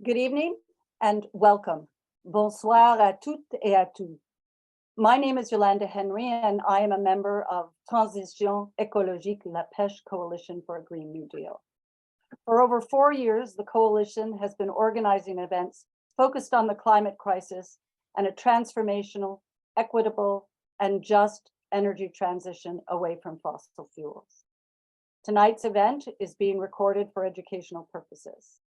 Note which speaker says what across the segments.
Speaker 1: Good evening and welcome. Bonsoir à toutes et à tous. My name is Yolanda Henry and I am a member of Transition écologique, la Pêche Coalition for a Green New Deal. For over 4 years, the coalition has been organizing events focused on the climate crisis and a transformational, equitable, and just energy transition away from fossil fuels. Tonight's event is being recorded for educational purposes.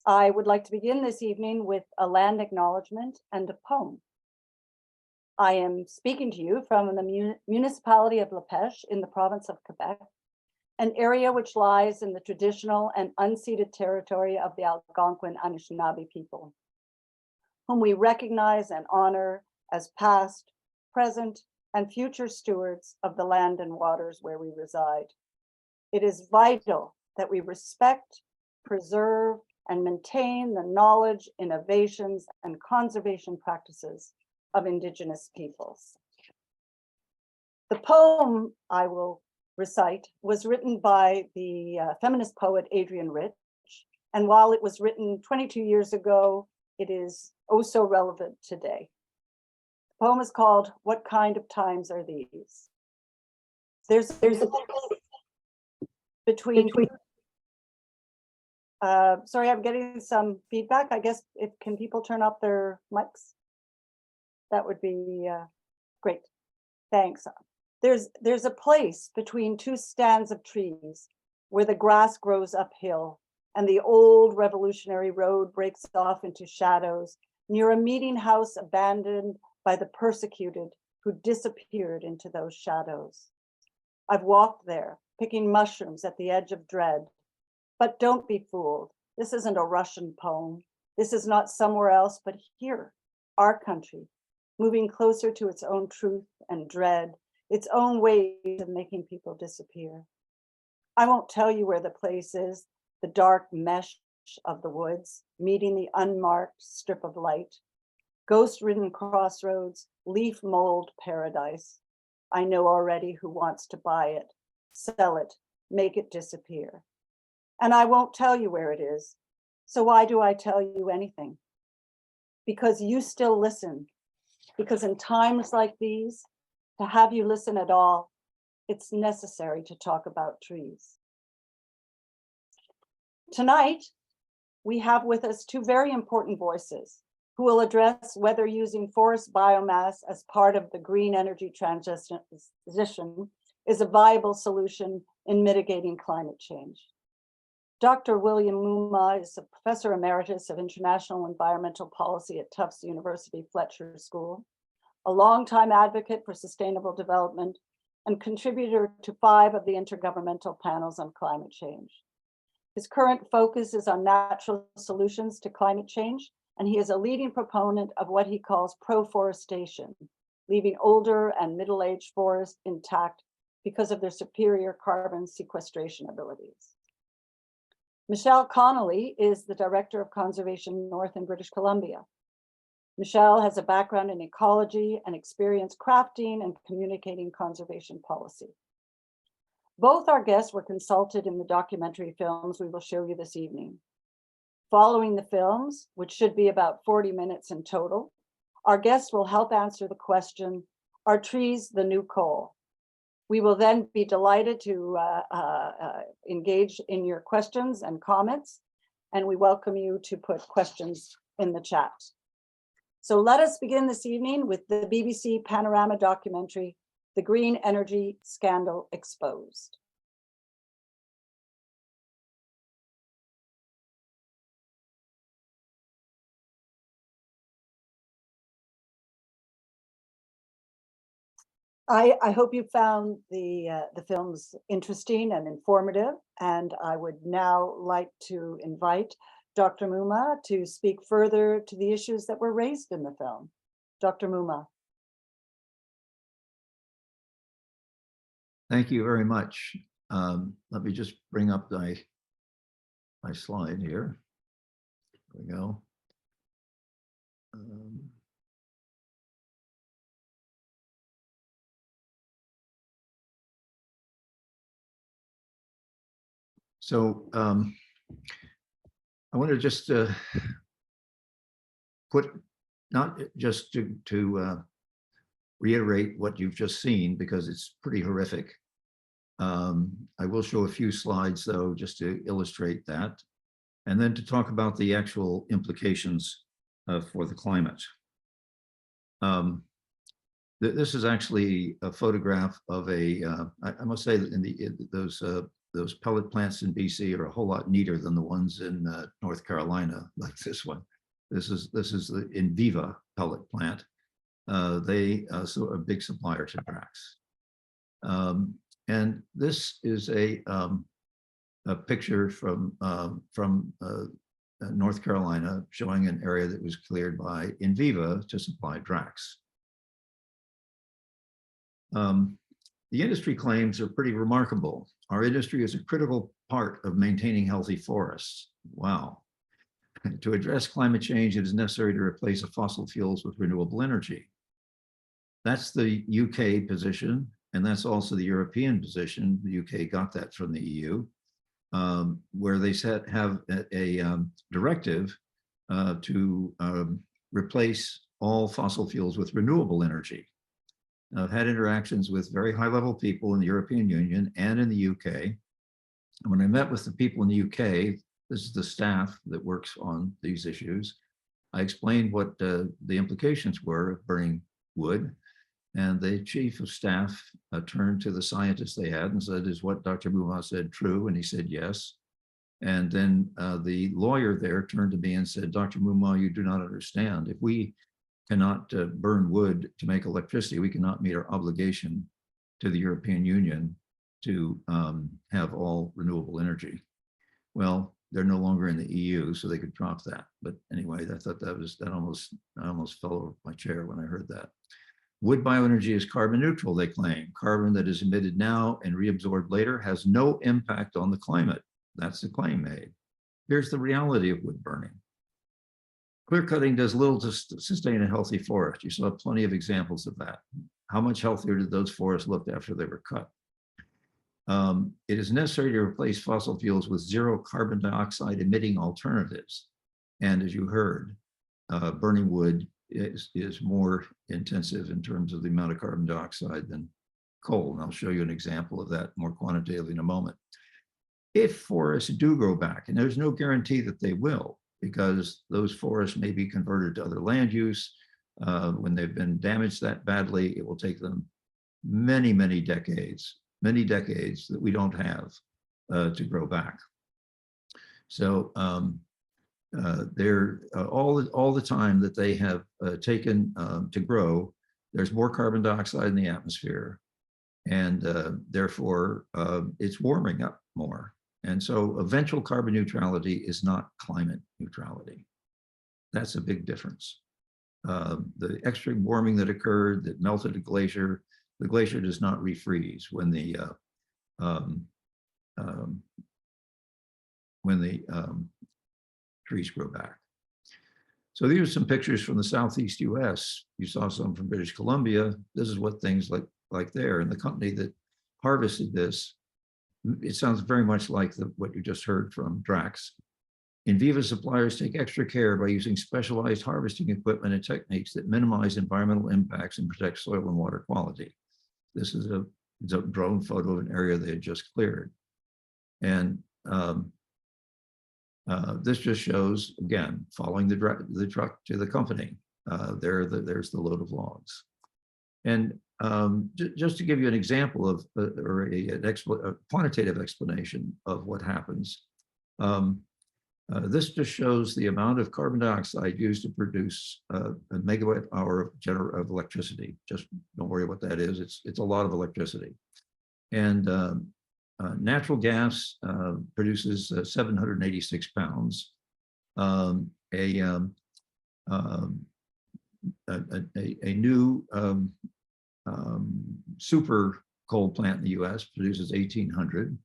Speaker 1: I would like to begin this evening with a land acknowledgement and a poem. I am speaking to you from the municipality of La Pêche in the province of Quebec, an area which lies in the traditional and unceded territory of the Algonquin Anishinaabe people, whom we recognize and honor as past, present, and future stewards of the land and waters where we reside. It is vital that we respect, preserve, and maintain the knowledge, innovations, and conservation practices of Indigenous peoples. The poem I will recite was written by the feminist poet Adrienne Rich, and while it was written 22 years ago, it is oh so relevant today. The poem is called "What Kind of Times Are These?" There's a between sorry, I'm getting some feedback. I guess can people turn up their mics? That would be great. Thanks. There's a place between two stands of trees where the grass grows uphill and the old revolutionary road breaks off into shadows near a meeting house abandoned by the persecuted who disappeared into those shadows. I've walked there, picking mushrooms at the edge of dread. But don't be fooled. This isn't a Russian poem. This is not somewhere else, but here, our country, moving closer to its own truth and dread, its own ways of making people disappear. I won't tell you where the place is, the dark mesh of the woods, meeting the unmarked strip of light, ghost-ridden crossroads, leaf mold paradise. I know already who wants to buy it, sell it, make it disappear. And I won't tell you where it is. So why do I tell you anything? Because you still listen. Because in times like these, to have you listen at all, it's necessary to talk about trees. Tonight, we have with us two very important voices who will address whether using forest biomass as part of the green energy transition is a viable solution in mitigating climate change. Dr. William Moomaw is a Professor Emeritus of International Environmental Policy at Tufts University Fletcher School, a longtime advocate for sustainable development, and contributor to 5 of the intergovernmental panels on climate change. His current focus is on natural solutions to climate change, and he is a leading proponent of what he calls pro-forestation, leaving older and middle-aged forests intact because of their superior carbon sequestration abilities. Michelle Connolly is the Director of Conservation North in British Columbia. Michelle has a background in ecology and experience crafting and communicating conservation policy. Both our guests were consulted in the documentary films we will show you this evening. Following the films, which should be about 40 minutes in total, our guests will help answer the question, are trees the new coal? We will then be delighted to engage in your questions and comments, and we welcome you to put questions in the chat. So let us begin this evening with the BBC Panorama documentary, The Green Energy Scandal Exposed. I hope you found the films interesting and informative, and I would now like to invite Dr. Moomaw to speak further to the issues that were raised in the film. Dr. Moomaw.
Speaker 2: Thank you very much. Let me just bring up my slide here. There we go. So I want to just put, not just to reiterate what you've just seen, because it's pretty horrific. I will show a few slides, though, just to illustrate that, and then to talk about the actual implications for the climate. This is actually a photograph of a, I must say that those pellet plants in BC are a whole lot neater than the ones in North Carolina, like this one. This is the Inviva pellet plant. They so a big supplier to Drax. And this is a picture from North Carolina showing an area that was cleared by Inviva to supply Drax. The industry claims are pretty remarkable. Our industry is a critical part of maintaining healthy forests. Wow. To address climate change, it is necessary to replace fossil fuels with renewable energy. That's the UK position, and that's also the European position. The UK got that from the EU, where they have a directive to replace all fossil fuels with renewable energy. I've had interactions with very high-level people in the European Union and in the UK. And when I met with the people in the UK, this is the staff that works on these issues, I explained what the implications were of burning wood. And the chief of staff turned to the scientists they had and said, "Is what Dr. Moomaw said true?" And he said, "Yes." And then the lawyer there turned to me and said, "Dr. Moomaw, you do not understand. If we cannot burn wood to make electricity, we cannot meet our obligation to the European Union to have all renewable energy." Well, they're no longer in the EU, so they could drop that. But anyway, I thought I almost fell over my chair when I heard that. Wood bioenergy is carbon neutral, they claim. Carbon that is emitted now and reabsorbed later has no impact on the climate. That's the claim made. Here's the reality of wood burning. Clear cutting does little to sustain a healthy forest. You saw plenty of examples of that. How much healthier did those forests look after they were cut? It is necessary to replace fossil fuels with zero carbon dioxide emitting alternatives. And as you heard, burning wood is more intensive in terms of the amount of carbon dioxide than coal. And I'll show you an example of that more quantitatively in a moment. If forests do grow back, and there's no guarantee that they will, because those forests may be converted to other land use. When they've been damaged that badly, it will take them many, many decades that we don't have to grow back. So they're all the time that they have taken to grow, there's more carbon dioxide in the atmosphere, and therefore it's warming up more. And so eventual carbon neutrality is not climate neutrality. That's a big difference. The extreme warming that occurred that melted a glacier, the glacier does not refreeze when the trees grow back. So these are some pictures from the Southeast US. You saw some from British Columbia. This is what things look like there. And the company that harvested this, it sounds very much like what you just heard from Drax. Inviva suppliers take extra care by using specialized harvesting equipment and techniques that minimize environmental impacts and protect soil and water quality. This is a drone photo of an area they had just cleared. And this just shows, again, following the truck to the company. There's the load of logs. And just to give you an example of, or a quantitative explanation of what happens, this just shows the amount of carbon dioxide used to produce a megawatt hour of electricity. Just don't worry what that is. It's a lot of electricity. And natural gas produces 786 pounds. A new super coal plant in the US produces 1,800.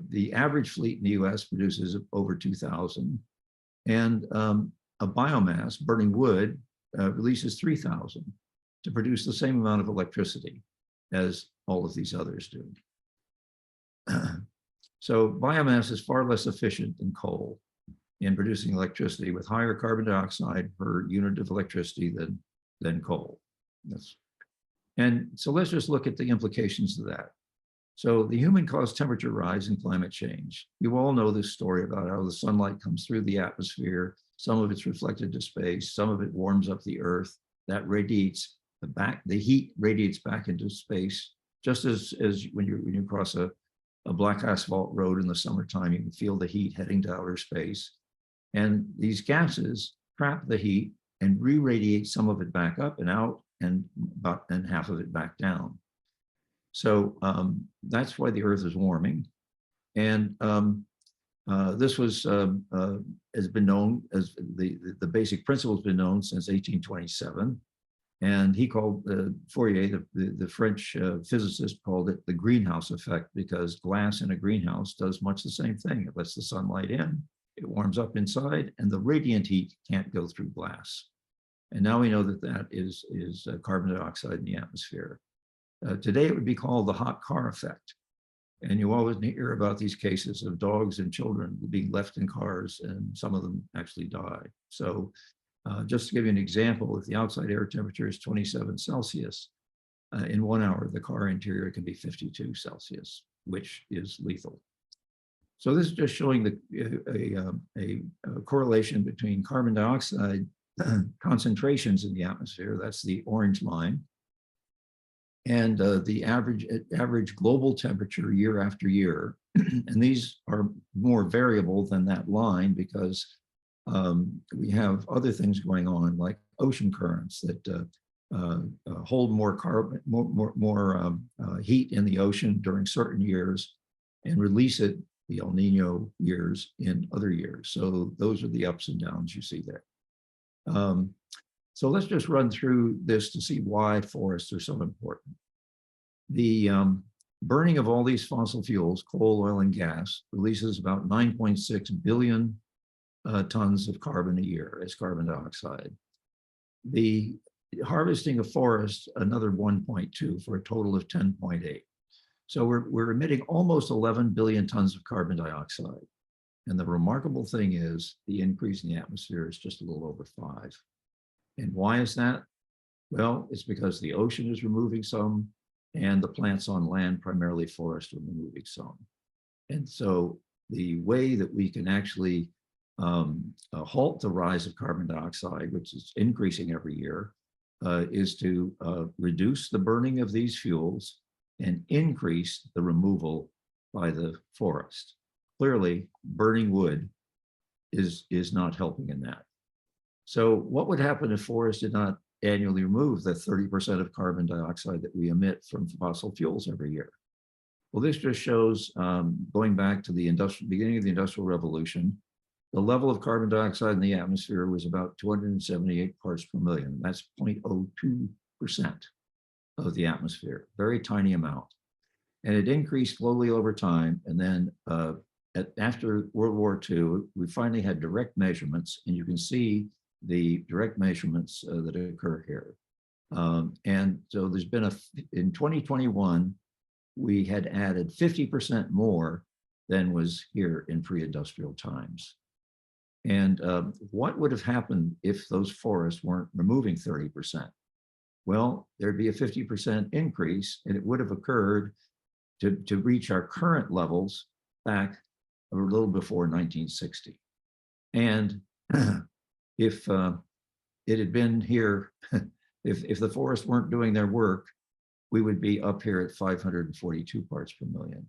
Speaker 2: The average fleet in the US produces over 2,000. And a biomass, burning wood, releases 3,000 to produce the same amount of electricity as all of these others do. So biomass is far less efficient than coal. in producing electricity with higher carbon dioxide per unit of electricity than coal. And so let's just look at the implications of that. So the human-caused temperature rise and climate change. You all know this story about how the sunlight comes through the atmosphere. Some of it's reflected to space. Some of it warms up the Earth. That radiates the heat radiates back into space, just as when you cross a black asphalt road in the summertime, you can feel the heat heading to outer space. And these gases trap the heat and re-radiate some of it back up and out, and half of it back down. So that's why the Earth is warming. And this has been known as the basic principle has been known since 1827. And he called Fourier, the French physicist, called it the greenhouse effect, because glass in a greenhouse does much the same thing. It lets the sunlight in, it warms up inside, and the radiant heat can't go through glass. And now we know that that is carbon dioxide in the atmosphere. Today, it would be called the hot car effect. And you always hear about these cases of dogs and children being left in cars, and some of them actually die. So just to give you an example, if the outside air temperature is 27 Celsius, in 1 hour, the car interior can be 52 Celsius, which is lethal. So this is just showing a correlation between carbon dioxide concentrations in the atmosphere, that's the orange line, and the average global temperature year after year. And these are more variable than that line because we have other things going on, like ocean currents that hold more carbon, more heat in the ocean during certain years, and release it, the El Nino years, in other years. So those are the ups and downs you see there. So let's just run through this to see why forests are so important. The burning of all these fossil fuels, coal, oil, and gas, releases about 9.6 billion tons of carbon a year as carbon dioxide. The harvesting of forests, another 1.2, for a total of 10.8. So we're emitting almost 11 billion tons of carbon dioxide. And the remarkable thing is the increase in the atmosphere is just a little over 5. And why is that? Well, it's because the ocean is removing some, and the plants on land, primarily forest, are removing some. And so the way that we can actually halt the rise of carbon dioxide, which is increasing every year, is to reduce the burning of these fuels and increase the removal by the forest. Clearly, burning wood is not helping in that. So what would happen if forests did not annually remove the 30% of carbon dioxide that we emit from fossil fuels every year? Well, this just shows, going back to the beginning of the Industrial Revolution, the level of carbon dioxide in the atmosphere was about 278 parts per million. That's 0.02% of the atmosphere, very tiny amount. And it increased slowly over time. And then after World War II, we finally had direct measurements, and you can see the direct measurements that occur here. And so there's been in 2021, we had added 50% more than was here in pre-industrial times. And what would have happened if those forests weren't removing 30%? Well, there'd be a 50% increase, and it would have occurred to reach our current levels back a little before 1960. And if it had been here, if the forests weren't doing their work, we would be up here at 542 parts per million.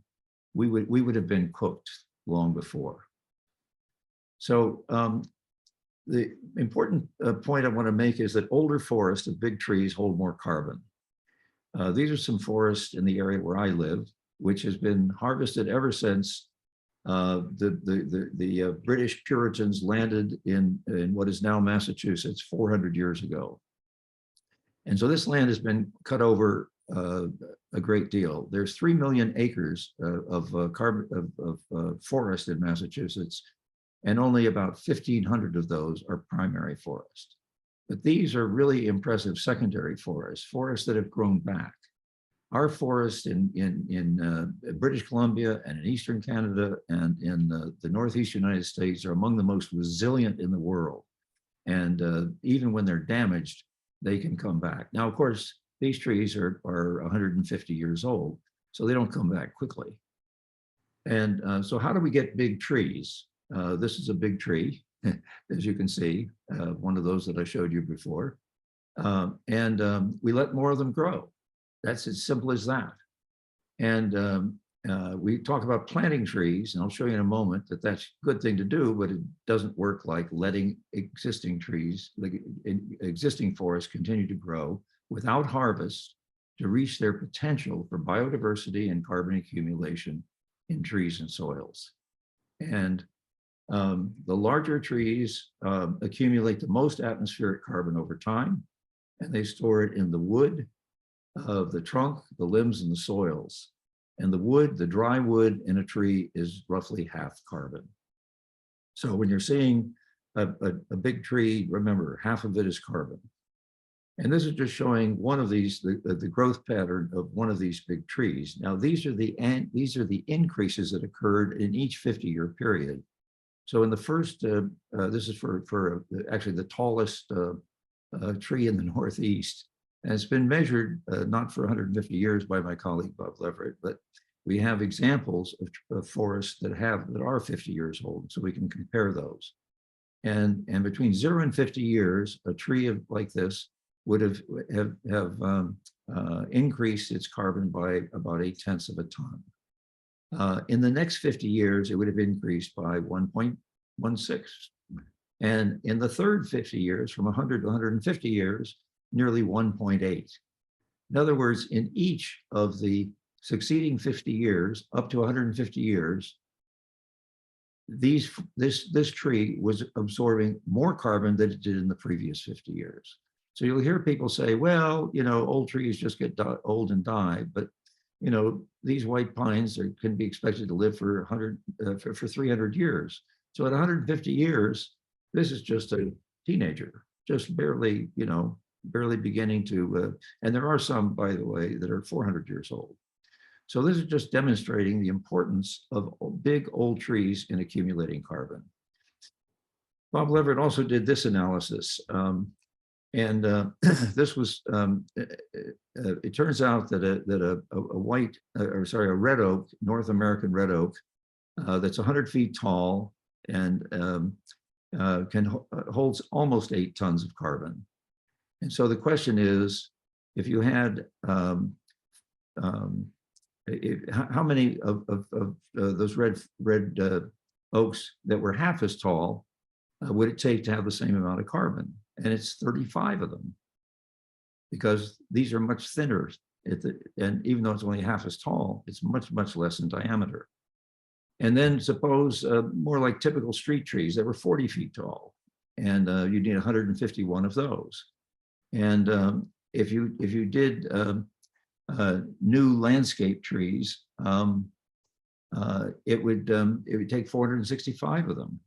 Speaker 2: We would have been cooked long before. So the important point I want to make is that older forests of big trees hold more carbon. These are some forests in the area where I live, which has been harvested ever since the British Puritans landed in what is now Massachusetts 400 years ago. And so this land has been cut over a great deal. There's 3 million acres of forest in Massachusetts, and only about 1,500 of those are primary forest. But these are really impressive secondary forests, forests that have grown back. our forests in British Columbia and in Eastern Canada and in the Northeast United States are among the most resilient in the world. And even when they're damaged, they can come back. Now, of course, these trees are 150 years old, so they don't come back quickly. And so how do we get big trees? This is a big tree, as you can see, one of those that I showed you before. We let more of them grow. That's as simple as that. And we talk about planting trees, and I'll show you in a moment that that's a good thing to do, but it doesn't work like letting existing trees, like existing forests, continue to grow without harvest to reach their potential for biodiversity and carbon accumulation in trees and soils. And the larger trees accumulate the most atmospheric carbon over time, and they store it in the wood of the trunk, the limbs, and the soils. And the wood, the dry wood in a tree is roughly half carbon. So when you're seeing a big tree, remember, half of it is carbon. And this is just showing one of these, the growth pattern of one of these big trees. Now, these are the increases that occurred in each 50-year period. So in the first, this is for actually the tallest tree in the Northeast. And it's been measured not for 150 years by my colleague, Bob Leverett, but we have examples of forests that are 50 years old, so we can compare those. And between 0 and 50 years, a tree like this would have increased its carbon by about 0.8 of a ton. In the next 50 years, it would have increased by 1.16. And in the third 50 years, from 100 to 150 years, nearly 1.8. In other words, in each of the succeeding 50 years, up to 150 years, this tree was absorbing more carbon than it did in the previous 50 years. So you'll hear people say, well, you know, old trees just get old and die, but you know, these white pines can be expected to live for 300 years. So at 150 years, this is just a teenager, just barely, you know, barely beginning to, and there are some, by the way, that are 400 years old. So this is just demonstrating the importance of big old trees in accumulating carbon. Bob Leverett also did this analysis. This was, it turns out that a red oak, North American red oak, that's 100 feet tall and holds almost 8 tons of carbon. And so the question is, if you had, how many of those red oaks that were half as tall would it take to have the same amount of carbon? And it's 35 of them, because these are much thinner. And even though it's only half as tall, it's much, much less in diameter. And then suppose more like typical street trees that were 40 feet tall, and you need 151 of those. And if you did new landscape trees, it would take 465 of them,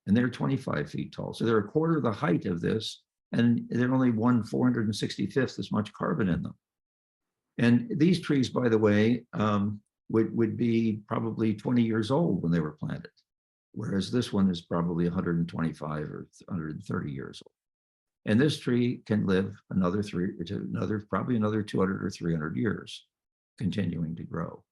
Speaker 2: and they're 25 feet tall. So they're a quarter of the height of this, and they're only 1/465th as much carbon in them. And these trees, by the way, would be probably 20 years old when they were planted, whereas this one is probably 125 or 130 years old. And this tree can live probably another 200 or 300 years, continuing to grow.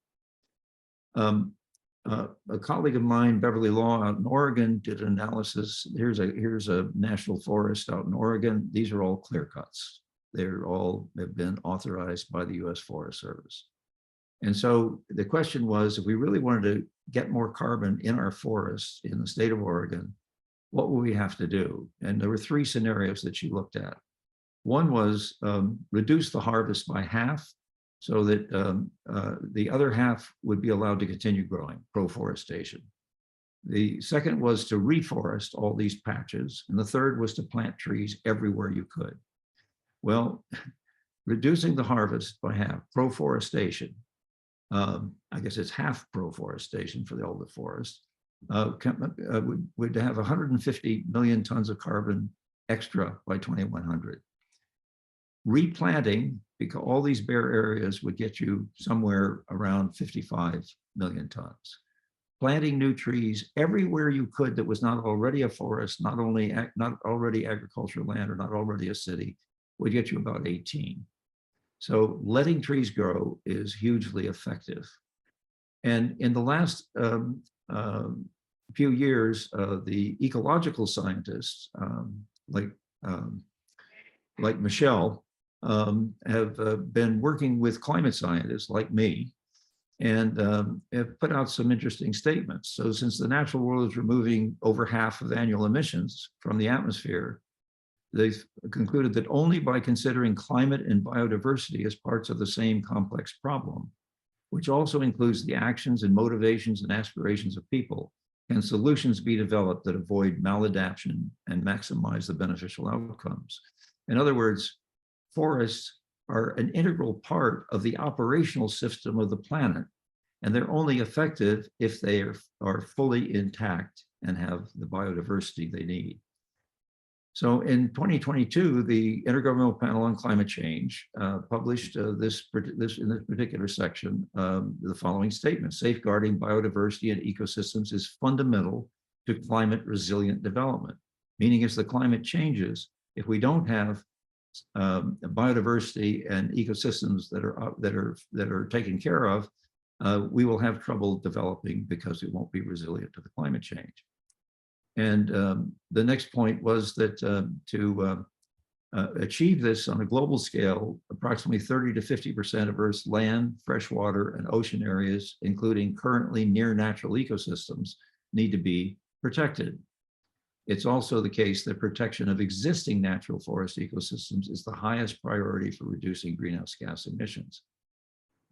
Speaker 2: A colleague of mine, Beverly Law, out in Oregon, did an analysis. Here's a national forest out in Oregon. These are all clear cuts. They're all have been authorized by the U.S. Forest Service. And so the question was, if we really wanted to get more carbon in our forests in the state of Oregon, what would we have to do? And there were 3 scenarios that she looked at. One was reduce the harvest by half, so that the other half would be allowed to continue growing, proforestation. The second was to reforest all these patches. And the third was to plant trees everywhere you could. Well, reducing the harvest by half, proforestation, I guess it's half proforestation for the older forest, would have 150 million tons of carbon extra by 2100. replanting, because all these bare areas would get you somewhere around 55 million tons. Planting new trees everywhere you could that was not already a forest, not already agricultural land, or not already a city, would get you about 18. So letting trees grow is hugely effective. And in the last few years, the ecological scientists, like Michelle, have been working with climate scientists like me, and have put out some interesting statements. So since the natural world is removing over half of annual emissions from the atmosphere, they've concluded that only by considering climate and biodiversity as parts of the same complex problem, which also includes the actions and motivations and aspirations of people, can solutions be developed that avoid maladaptation and maximize the beneficial outcomes. In other words, forests are an integral part of the operational system of the planet, and they're only effective if they are fully intact and have the biodiversity they need. So in 2022, the Intergovernmental Panel on Climate Change published in this particular section the following statement: safeguarding biodiversity and ecosystems is fundamental to climate resilient development. Meaning, as the climate changes, if we don't have biodiversity and ecosystems that are taken care of, we will have trouble developing because it won't be resilient to the climate change. And the next point was that to achieve this on a global scale, approximately 30 to 50% of Earth's land, freshwater, and ocean areas, including currently near natural ecosystems, need to be protected. It's also the case that protection of existing natural forest ecosystems is the highest priority for reducing greenhouse gas emissions.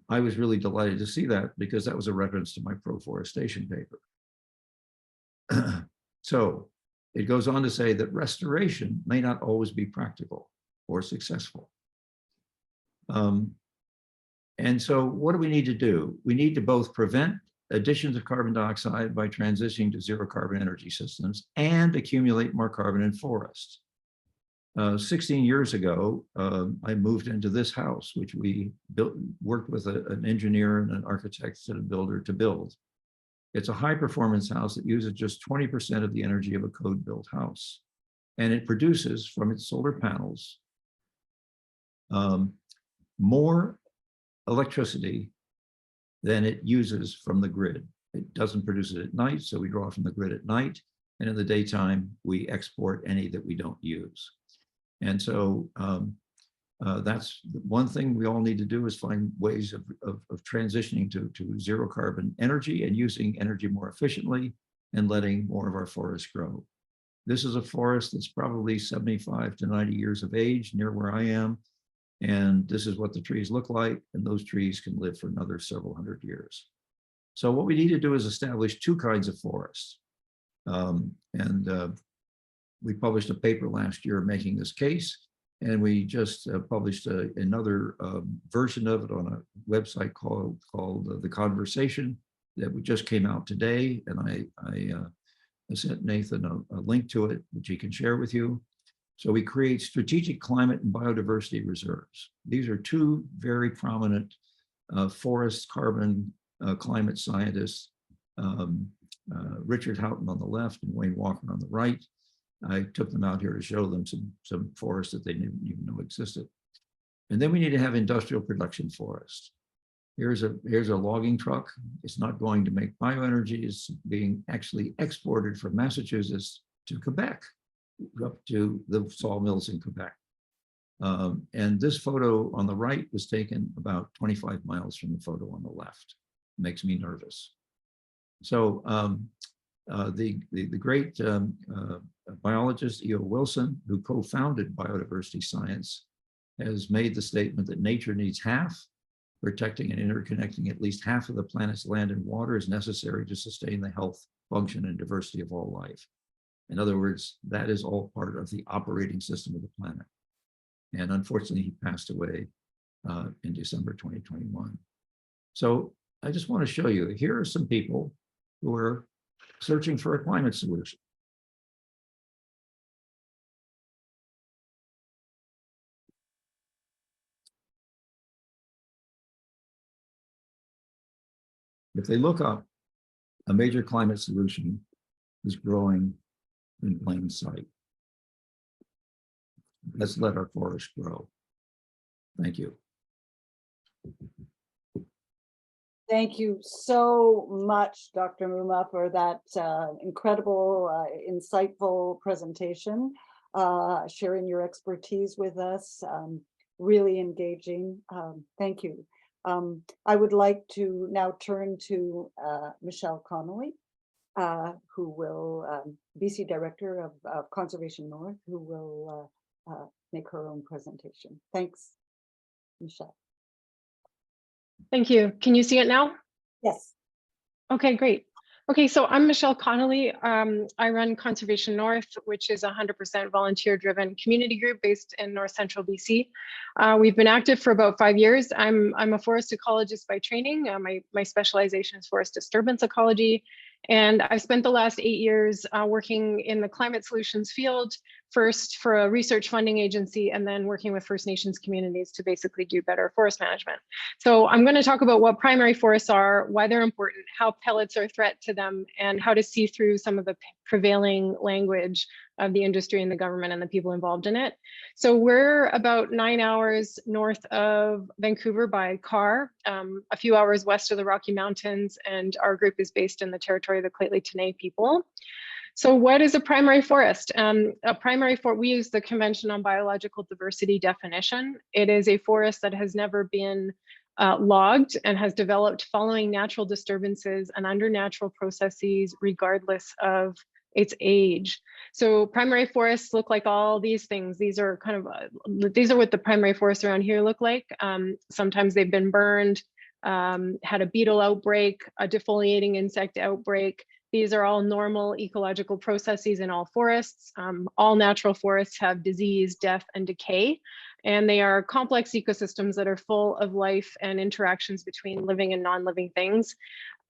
Speaker 2: I was really delighted to see that, because that was a reference to my pro-forestation paper. So it goes on to say that restoration may not always be practical or successful. And so what do we need to do? We need to both prevent additions of carbon dioxide by transitioning to zero carbon energy systems and accumulate more carbon in forests. 16 years ago, I moved into this house, which we worked with an engineer and an architect and a builder to build. It's a high performance house that uses just 20% of the energy of a code built house. And it produces from its solar panels more electricity than it uses from the grid. It doesn't produce it at night, so we draw from the grid at night. And in the daytime, we export any that we don't use. And so that's one thing we all need to do, is find ways of transitioning to zero carbon energy and using energy more efficiently and letting more of our forests grow. This is a forest that's probably 75 to 90 years of age near where I am. And this is what the trees look like. And those trees can live for another several hundred years. So what we need to do is establish two kinds of forests. We published a paper last year making this case. And we just published another version of it on a website called The Conversation that we just came out today. And I sent Nathan a link to it, which he can share with you. So we create strategic climate and biodiversity reserves. These are two very prominent forest carbon climate scientists, Richard Houghton on the left and Wayne Walker on the right. I took them out here to show them some forests that they didn't even know existed. And then we need to have industrial production forests. Here's a logging truck. It's not going to make bioenergy. It's being actually exported from Massachusetts to Quebec, up to the sawmills in Quebec. And this photo on the right was taken about 25 miles from the photo on the left. It makes me nervous. So the great biologist E.O. Wilson, who co-founded biodiversity science, has made the statement that nature needs half. Protecting and interconnecting at least half of the planet's land and water is necessary to sustain the health, function, and diversity of all life. In other words, that is all part of the operating system of the planet. And unfortunately, he passed away in December 2021. So I just want to show you, here are some people who are searching for a climate solution. If they look up, a major climate solution is growing in plain sight. Let's let our forests grow. Thank you.
Speaker 1: Thank you so much, Dr. Moomaw, for that incredible, insightful presentation, sharing your expertise with us, really engaging. Thank you. I would like to now turn to Michelle Connolly, who will, BC Director of Conservation North, who will make her own presentation. Thanks, Michelle.
Speaker 3: Thank you. Can you see it now?
Speaker 1: Yes.
Speaker 3: Okay, great. Okay, so I'm Michelle Connolly. I run Conservation North, which is a 100% volunteer-driven community group based in North Central BC. We've been active for about 5 years. I'm a forest ecologist by training. My specialization is forest disturbance ecology. And I've spent the last 8 years working in the climate solutions field, first for a research funding agency, and then working with First Nations communities to basically do better forest management. So I'm going to talk about what primary forests are, why they're important, how pellets are a threat to them, and how to see through some of the prevailing language of the industry and the government and the people involved in it. So we're about 9 hours north of Vancouver by car, a few hours west of the Rocky Mountains, and our group is based in the territory of the Lheidli people. So what is a primary forest? A primary forest, we use the Convention on Biological Diversity definition. It is a forest that has never been logged and has developed following natural disturbances and under natural processes, regardless of its age. So primary forests look like all these things. These are kind of, these are what the primary forests around here look like. Sometimes they've been burned, had a beetle outbreak, a defoliating insect outbreak. These are all normal ecological processes in all forests. All natural forests have disease, death, and decay, and they are complex ecosystems that are full of life and interactions between living and non-living things.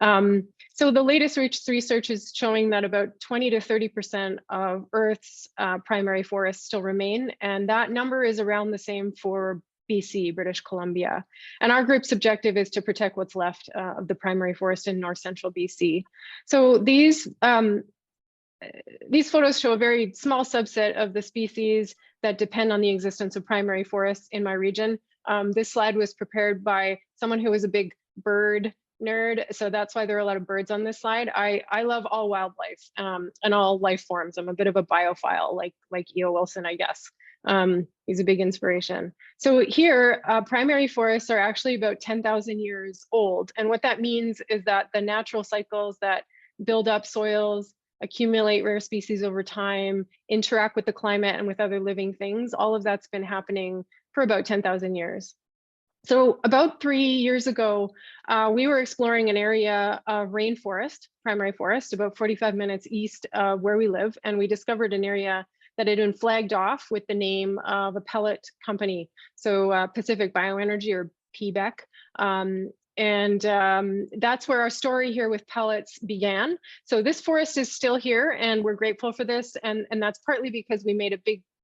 Speaker 3: So the latest research is showing that about 20 to 30% of Earth's primary forests still remain, and that number is around the same for BC, British Columbia. And our group's objective is to protect what's left of the primary forest in North Central BC. So these photos show a very small subset of the species that depend on the existence of primary forests in my region. This slide was prepared by someone who was a big bird nerd, so that's why there are a lot of birds on this slide. I love all wildlife and all life forms. I'm a bit of a biophile, like E.O. Wilson, I guess. He's a big inspiration. So here, primary forests are actually about 10,000 years old. And what that means is that the natural cycles that build up soils, accumulate rare species over time, interact with the climate and with other living things, all of that's been happening for about 10,000 years. So about 3 years ago, we were exploring an area of rainforest, primary forest, about 45 minutes east of where we live. And we discovered an area that had been flagged off with the name of a pellet company. So Pacific Bioenergy, or PBEC. That's where our story here with pellets began. So this forest is still here and we're grateful for this. And that's partly because we made a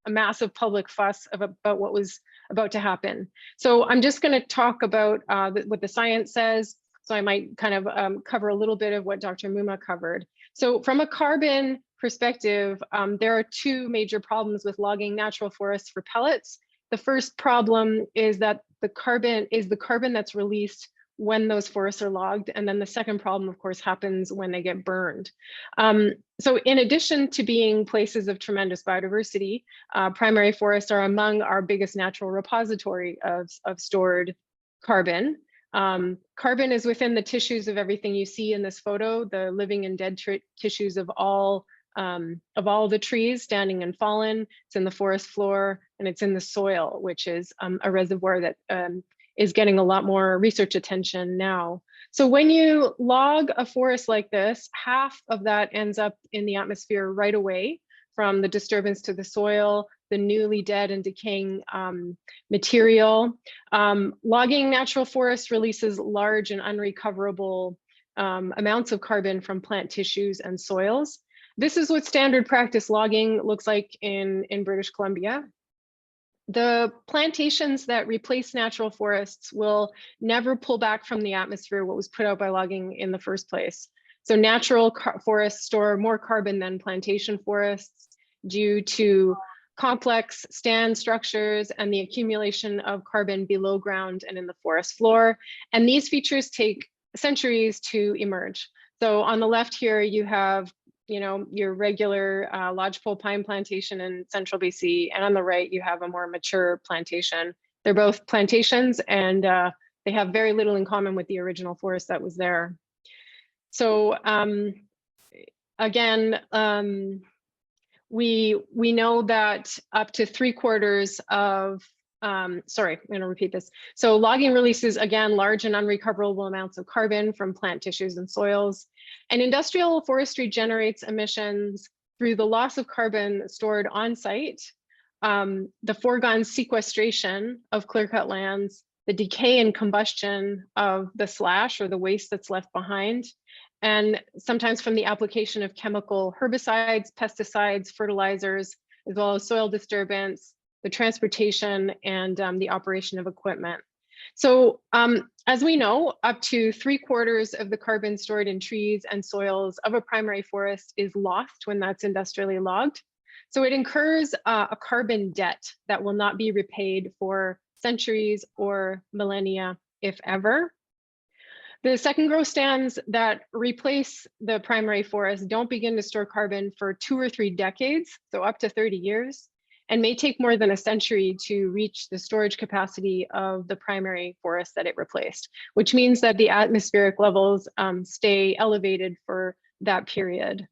Speaker 3: massive public fuss about what was about to happen. So I'm just going to talk about what the science says. So I might kind of cover a little bit of what Dr. Moomaw covered. So from a carbon perspective, there are two major problems with logging natural forests for pellets. The first problem is that the carbon that's released when those forests are logged. And then the second problem, of course, happens when they get burned. So in addition to being places of tremendous biodiversity, primary forests are among our biggest natural repository of stored carbon. Carbon is within the tissues of everything you see in this photo, the living and dead tissues of all the trees standing and fallen. It's in the forest floor and it's in the soil, which is a reservoir that is getting a lot more research attention now. So when you log a forest like this, half of that ends up in the atmosphere right away from the disturbance to the soil, the newly dead and decaying material. Logging natural forests releases large and unrecoverable amounts of carbon from plant tissues and soils. This is what standard practice logging looks like in British Columbia. The plantations that replace natural forests will never pull back from the atmosphere what was put out by logging in the first place. So natural forests store more carbon than plantation forests due to complex stand structures and the accumulation of carbon below ground and in the forest floor. And these features take centuries to emerge. So on the left here, you have your regular lodgepole pine plantation in central BC, and on the right, you have a more mature plantation. They're both plantations, and they have very little in common with the original forest that was there. So again, we know that up to 3/4 of, sorry, I'm going to repeat this. So logging releases, again, large and unrecoverable amounts of carbon from plant tissues and soils. And industrial forestry generates emissions through the loss of carbon stored on site, the foregone sequestration of clear-cut lands, the decay and combustion of the slash or the waste that's left behind, and sometimes from the application of chemical herbicides, pesticides, fertilizers, as well as soil disturbance, the transportation, and the operation of equipment. So as we know, up to 3/4 of the carbon stored in trees and soils of a primary forest is lost when that's industrially logged. So it incurs a carbon debt that will not be repaid for centuries or millennia, if ever. The second growth stands that replace the primary forest don't begin to store carbon for 2 or 3 decades, so up to 30 years, and may take more than a century to reach the storage capacity of the primary forest that it replaced, which means that the atmospheric levels stay elevated for that period.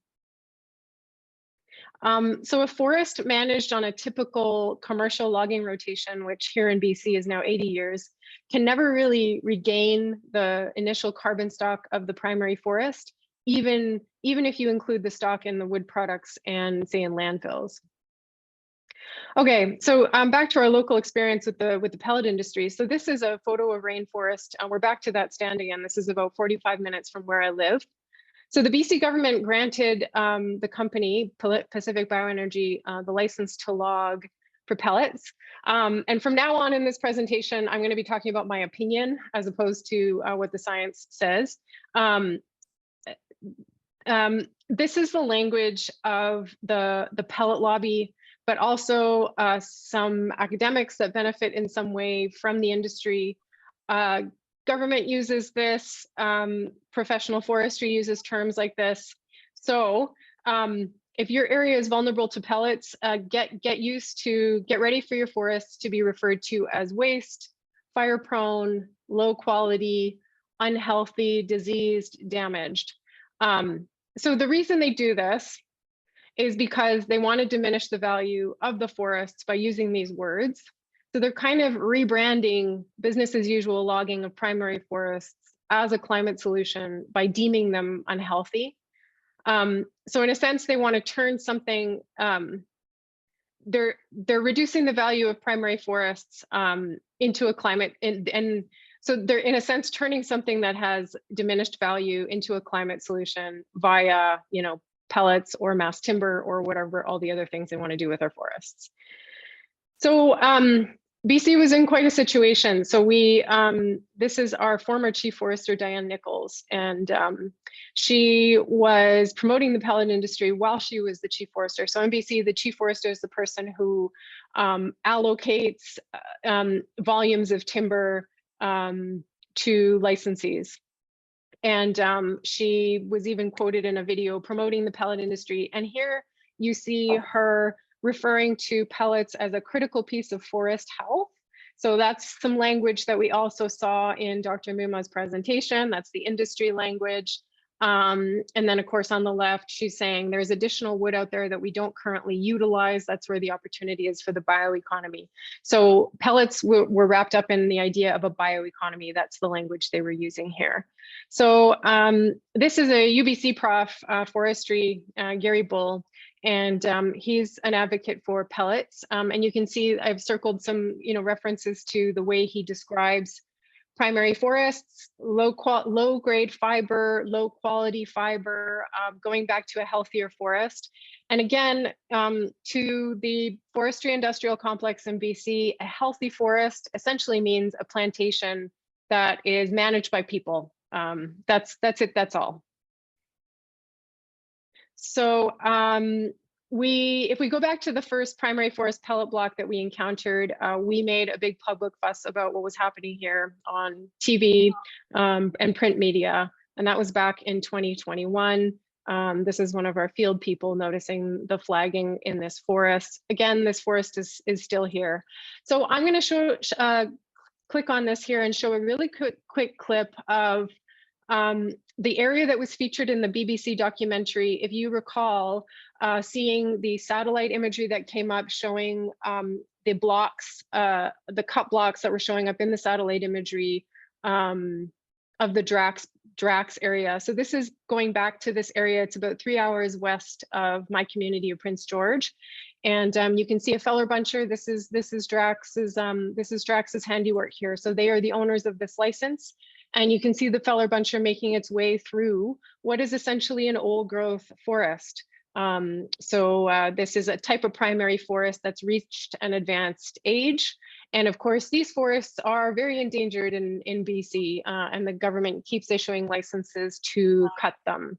Speaker 3: So a forest managed on a typical commercial logging rotation, which here in BC is now 80 years, can never really regain the initial carbon stock of the primary forest, even if you include the stock in the wood products and say in landfills. Okay, so back to our local experience with the pellet industry. So this is a photo of rainforest. We're back to that stand again. This is about 45 minutes from where I live. So the BC government granted the company, Pacific Bioenergy, the license to log for pellets. And from now on in this presentation, I'm going to be talking about my opinion as opposed to what the science says. This is the language of the pellet lobby, but also some academics that benefit in some way from the industry. Government uses this, professional forestry uses terms like this. So if your area is vulnerable to pellets, get ready for your forests to be referred to as waste, fire prone, low quality, unhealthy, diseased, damaged. So the reason they do this is because they want to diminish the value of the forests by using these words. So they're kind of rebranding business as usual logging of primary forests as a climate solution by deeming them unhealthy. So in a sense, they want to turn something, they're reducing the value of primary forests into a climate, and so they're in a sense turning something that has diminished value into a climate solution via, pellets or mass timber or whatever, all the other things they want to do with our forests. So BC was in quite a situation. So this is our former chief forester, Diane Nichols, and she was promoting the pellet industry while she was the chief forester. So in BC, the chief forester is the person who allocates volumes of timber to licensees. And she was even quoted in a video promoting the pellet industry. And here you see her referring to pellets as a critical piece of forest health. So that's some language that we also saw in Dr. Moomaw's presentation. That's the industry language. And then of course on the left, she's saying there's additional wood out there that we don't currently utilize. That's where the opportunity is for the bioeconomy. So pellets were wrapped up in the idea of a bioeconomy. That's the language they were using here. So this is a UBC prof, forestry, Gary Bull. And he's an advocate for pellets. And you can see I've circled some references to the way he describes primary forests, low grade fiber, low quality fiber, going back to a healthier forest. And again, to the forestry industrial complex in BC, a healthy forest essentially means a plantation that is managed by people. That's it, that's all. So if we go back to the first primary forest pellet block that we encountered, we made a big public fuss about what was happening here on TV and print media. And that was back in 2021. This is one of our field people noticing the flagging in this forest. Again, this forest is still here. So I'm going to click on this here and show a really quick clip of the area that was featured in the BBC documentary. If you recall, seeing the satellite imagery that came up showing the blocks, the cut blocks that were showing up in the satellite imagery of the Drax area. So this is going back to this area. It's about 3 hours west of my community of Prince George. And you can see a feller buncher. This is Drax's handiwork here. So they are the owners of this license. And you can see the feller buncher making its way through what is essentially an old growth forest. This is a type of primary forest that's reached an advanced age. And of course, these forests are very endangered in BC, and the government keeps issuing licenses to cut them.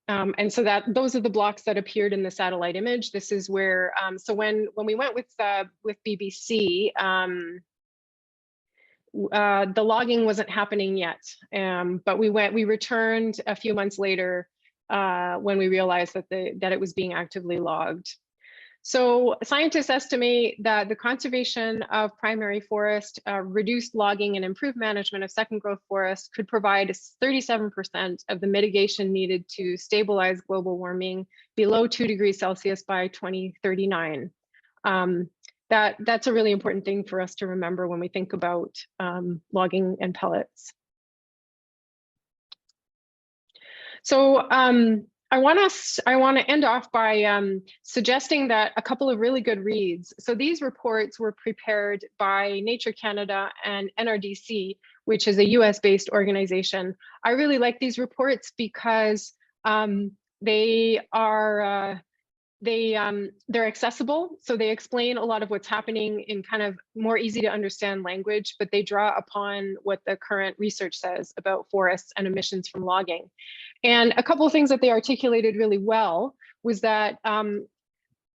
Speaker 3: And so those are the blocks that appeared in the satellite image. This is where, so when we went with BBC, the logging wasn't happening yet, but we returned a few months later when we realized that it was being actively logged. So scientists estimate that the conservation of primary forest, reduced logging and improved management of second growth forests could provide 37% of the mitigation needed to stabilize global warming below 2 degrees Celsius by 2039. That's a really important thing for us to remember when we think about logging and pellets. So I want to end off by suggesting that a couple of really good reads. So these reports were prepared by Nature Canada and NRDC, which is a US-based organization. I really like these reports because they're accessible. So they explain a lot of what's happening in kind of more easy to understand language, but they draw upon what the current research says about forests and emissions from logging. And a couple of things that they articulated really well was that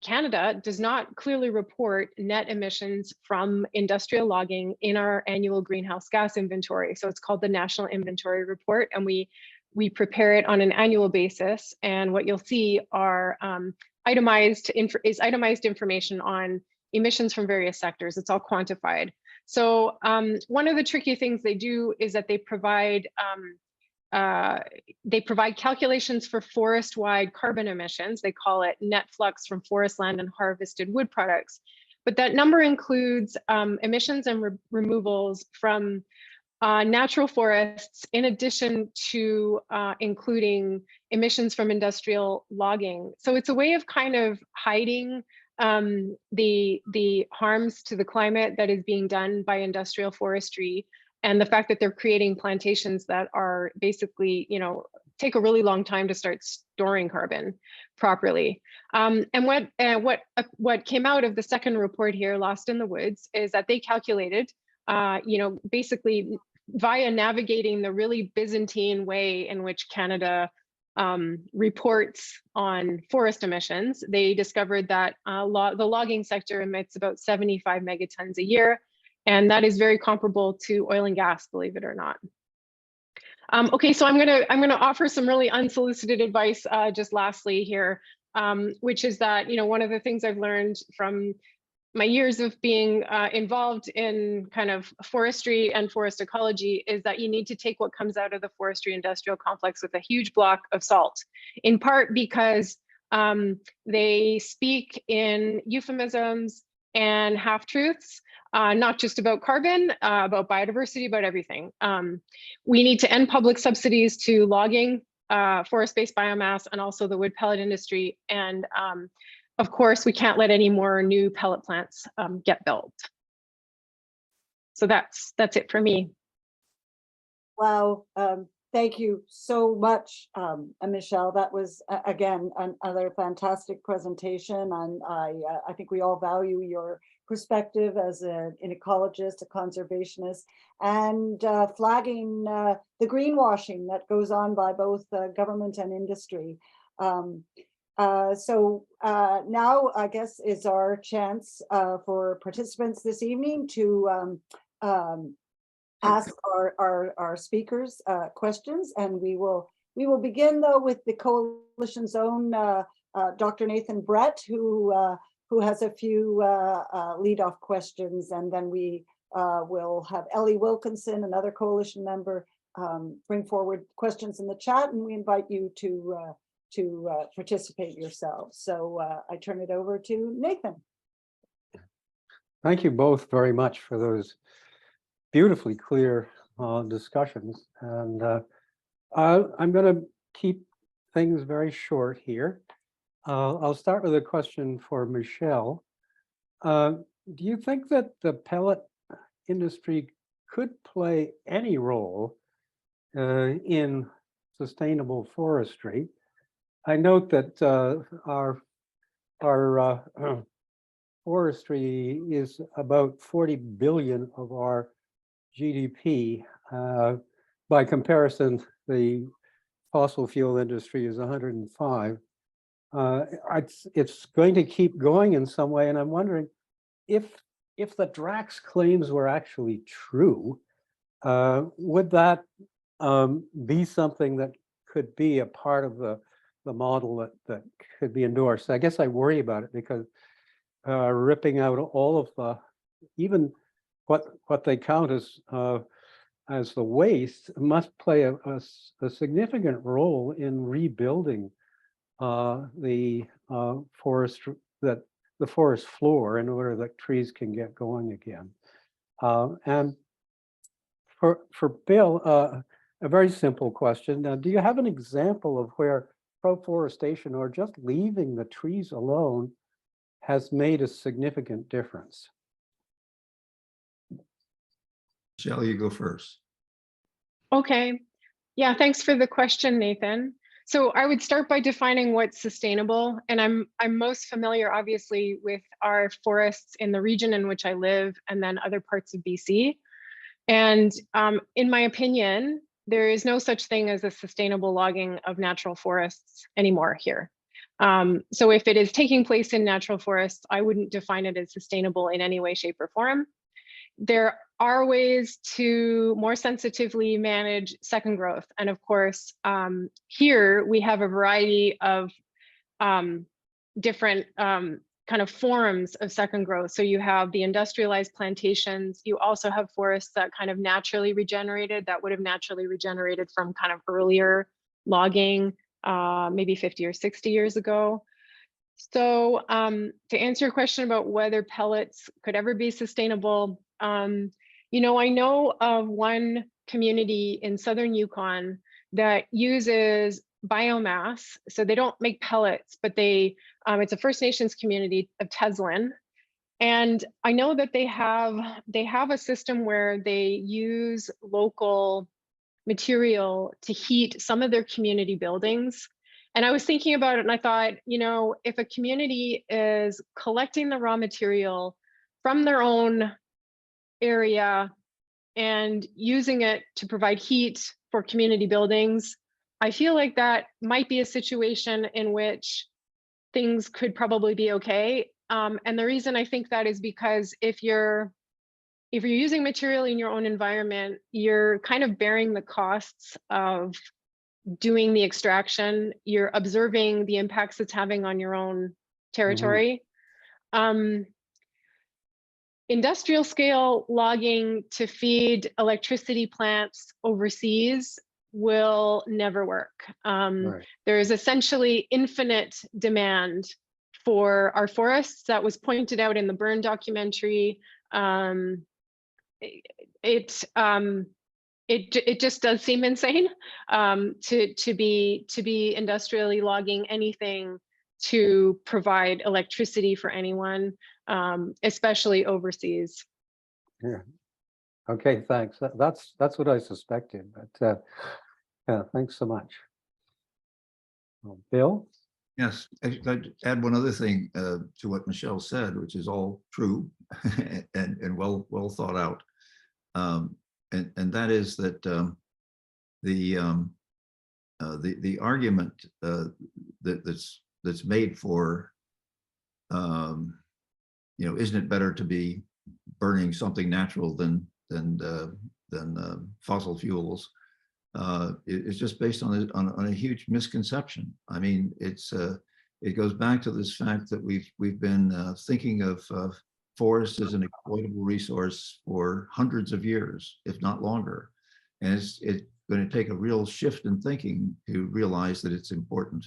Speaker 3: Canada does not clearly report net emissions from industrial logging in our annual greenhouse gas inventory. So it's called the National Inventory Report, and we prepare it on an annual basis. And what you'll see are itemized information on emissions from various sectors. It's all quantified. So one of the tricky things they do is that they provide calculations for forest-wide carbon emissions. They call it net flux from forest land and harvested wood products. But that number includes emissions and removals from natural forests, in addition to including emissions from industrial logging. So it's a way of kind of hiding the harms to the climate that is being done by industrial forestry, and the fact that they're creating plantations that are basically, take a really long time to start storing carbon properly. And what came out of the second report here, Lost in the Woods, is that they calculated, basically via navigating the really Byzantine way in which Canada reports on forest emissions, they discovered that the logging sector emits about 75 megatons a year. And that is very comparable to oil and gas, believe it or not. Okay, so I'm gonna offer some really unsolicited advice just lastly here, which is that one of the things I've learned from my years of being involved in kind of forestry and forest ecology is that you need to take what comes out of the forestry industrial complex with a huge block of salt, in part because they speak in euphemisms and half-truths, not just about carbon, about biodiversity, about everything. We need to end public subsidies to logging, forest-based biomass, and also the wood pellet industry. And of course, we can't let any more new pellet plants get built. So that's it for me.
Speaker 1: Wow. Thank you so much, Michelle. That was, again, another fantastic presentation. And I think we all value your perspective as an ecologist, a conservationist, and flagging the greenwashing that goes on by both government and industry. So now, I guess, is our chance for participants this evening to ask our speakers questions, and we will begin though with the coalition's own Dr. Nathan Brett, who has a few lead-off questions, and then we will have Ellie Wilkinson, another coalition member, bring forward questions in the chat, and we invite you to participate yourselves. So I turn it over to Nathan.
Speaker 4: Thank you both very much for those beautifully clear discussions. And I'm going to keep things very short here. I'll start with a question for Michelle. Do you think that the pellet industry could play any role in sustainable forestry? I note that our forestry is about 40 billion of our GDP. By comparison, the fossil fuel industry is 105. It's going to keep going in some way, and I'm wondering if the Drax claims were actually true, would that be something that could be a part of the model that could be endorsed? I guess I worry about it because ripping out all of the, even what they count as the waste must play a significant role in rebuilding the forest floor in order that trees can get going again. And for Bill, a very simple question. Do you have an example of where proforestation or just leaving the trees alone has made a significant difference?
Speaker 2: Michelle, you go first.
Speaker 3: Okay. Yeah, thanks for the question, Nathan. So I would start by defining what's sustainable. And I'm most familiar, obviously, with our forests in the region in which I live and then other parts of BC. And in my opinion, there is no such thing as a sustainable logging of natural forests anymore here. So if it is taking place in natural forests, I wouldn't define it as sustainable in any way, shape, or form. There are ways to more sensitively manage second growth. And of course, here we have a variety of different kind of forms of second growth. So you have the industrialized plantations. You also have forests that kind of naturally regenerated, that would have naturally regenerated from kind of earlier logging, maybe 50 or 60 years ago. So to answer your question about whether pellets could ever be sustainable, you know, I know of one community in southern Yukon that uses biomass. So they don't make pellets, but they it's a First Nations community of Teslin. And I know that they have a system where they use local material to heat some of their community buildings. And I was thinking about it and I thought, you know, if a community is collecting the raw material from their own area and using it to provide heat for community buildings, I feel like that might be a situation in which things could probably be okay. And the reason I think that is because if you're using material in your own environment, you're kind of bearing the costs of doing the extraction. You're observing the impacts it's having on your own territory. Industrial scale logging to feed electricity plants overseas will never work.
Speaker 4: Right. There
Speaker 3: is essentially infinite demand for our forests. That was pointed out in the Burn documentary. It just does seem insane to be industrially logging anything to provide electricity for anyone, especially overseas.
Speaker 4: Yeah. Okay, thanks. That's what I suspected, but yeah, thanks so much. Bill?
Speaker 2: Yes, I'd add one other thing to what Michelle said, which is all true and well thought out, and that is that the argument that's made for isn't it better to be burning something natural than fossil fuels? It's just based on a huge misconception. I mean, it goes back to this fact that we've been thinking of forests as an exploitable resource for hundreds of years, if not longer, and it's going to take a real shift in thinking to realize that it's important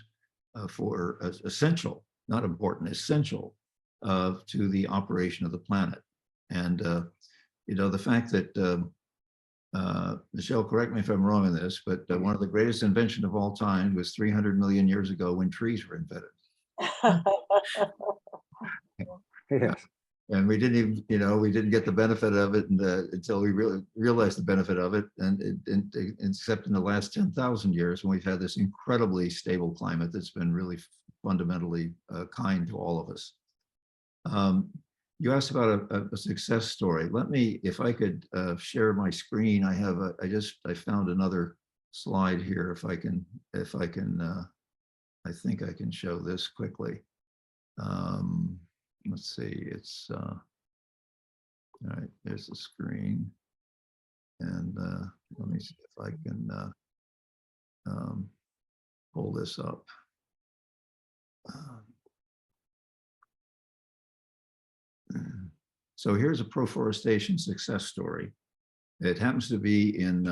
Speaker 2: for essential, not important, essential to the operation of the planet. And the fact that Michelle, correct me if I'm wrong in this, but one of the greatest inventions of all time was 300 million years ago when trees were invented.
Speaker 4: Yes.
Speaker 2: And we didn't even, we didn't get the benefit of it until we really realized the benefit of it. And except in the last 10,000 years, when we've had this incredibly stable climate that's been really fundamentally kind to all of us. You asked about a success story. Let me, if I could share my screen. I have I found another slide here. If I can, I think I can show this quickly. Let's see, it's, all right, there's the screen. And let me see if I can pull this up. So here's a proforestation success story. It happens to be in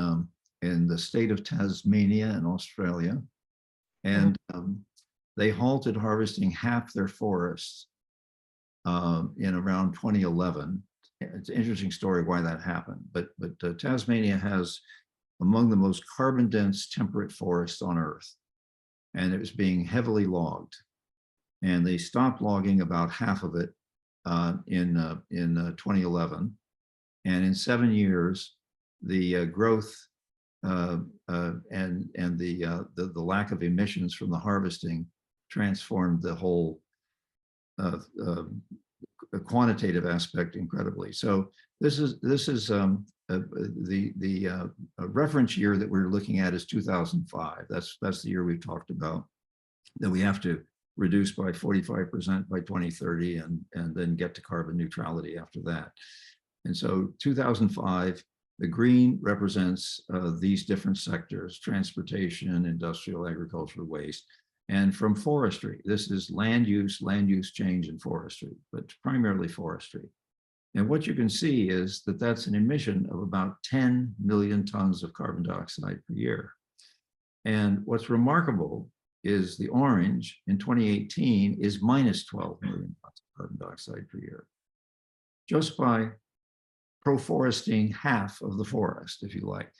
Speaker 2: the state of Tasmania in Australia. And they halted harvesting half their forests in around 2011. It's an interesting story why that happened, but Tasmania has among the most carbon dense temperate forests on Earth, and it was being heavily logged. And they stopped logging about half of it in 2011, and in 7 years, the growth and the lack of emissions from the harvesting transformed the whole quantitative aspect incredibly. So this is the reference year that we're looking at is 2005. That's the year we've talked about, that we have to reduce by 45% by 2030 and then get to carbon neutrality after that. And so 2005, the green represents these different sectors: transportation, industrial, agricultural, waste, and from forestry. This is land use change in forestry, but primarily forestry. And what you can see is that that's an emission of about 10 million tons of carbon dioxide per year. And what's remarkable is the orange in 2018 is minus 12 million tons of carbon dioxide per year, just by proforesting half of the forest, if you like.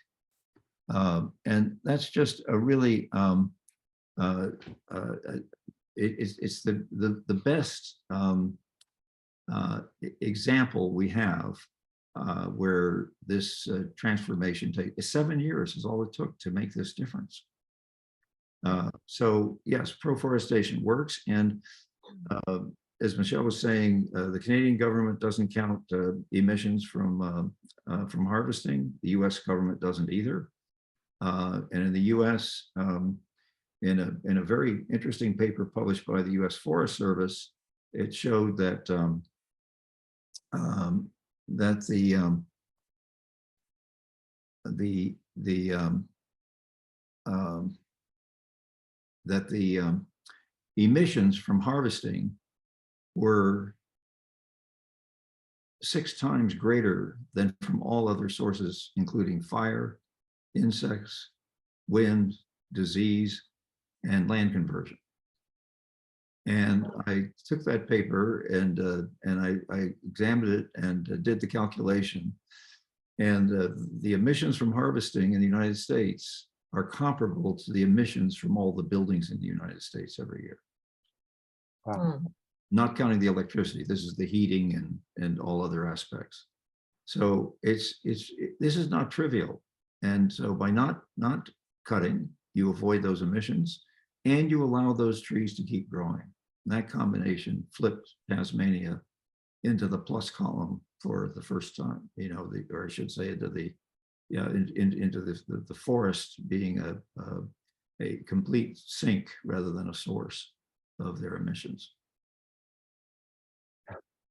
Speaker 2: And that's just a really, it's the best example we have where this transformation takes 7 years is all it took to make this difference. So yes, proforestation works. And as Michelle was saying, the Canadian government doesn't count emissions from harvesting. The US government doesn't either. And in the US, in a very interesting paper published by the US Forest Service, it showed that the emissions from harvesting were 6 times greater than from all other sources, including fire, insects, wind, disease, and land conversion. And I took that paper and I examined it and did the calculation. And the emissions from harvesting in the United States are comparable to the emissions from all the buildings in the United States every year.
Speaker 4: Wow.
Speaker 2: Not counting the electricity. This is the heating and all other aspects. So this is not trivial. And so by not cutting, you avoid those emissions and you allow those trees to keep growing. And that combination flipped Tasmania into the plus column for the first time, or I should say into the forest being a complete sink rather than a source of their emissions.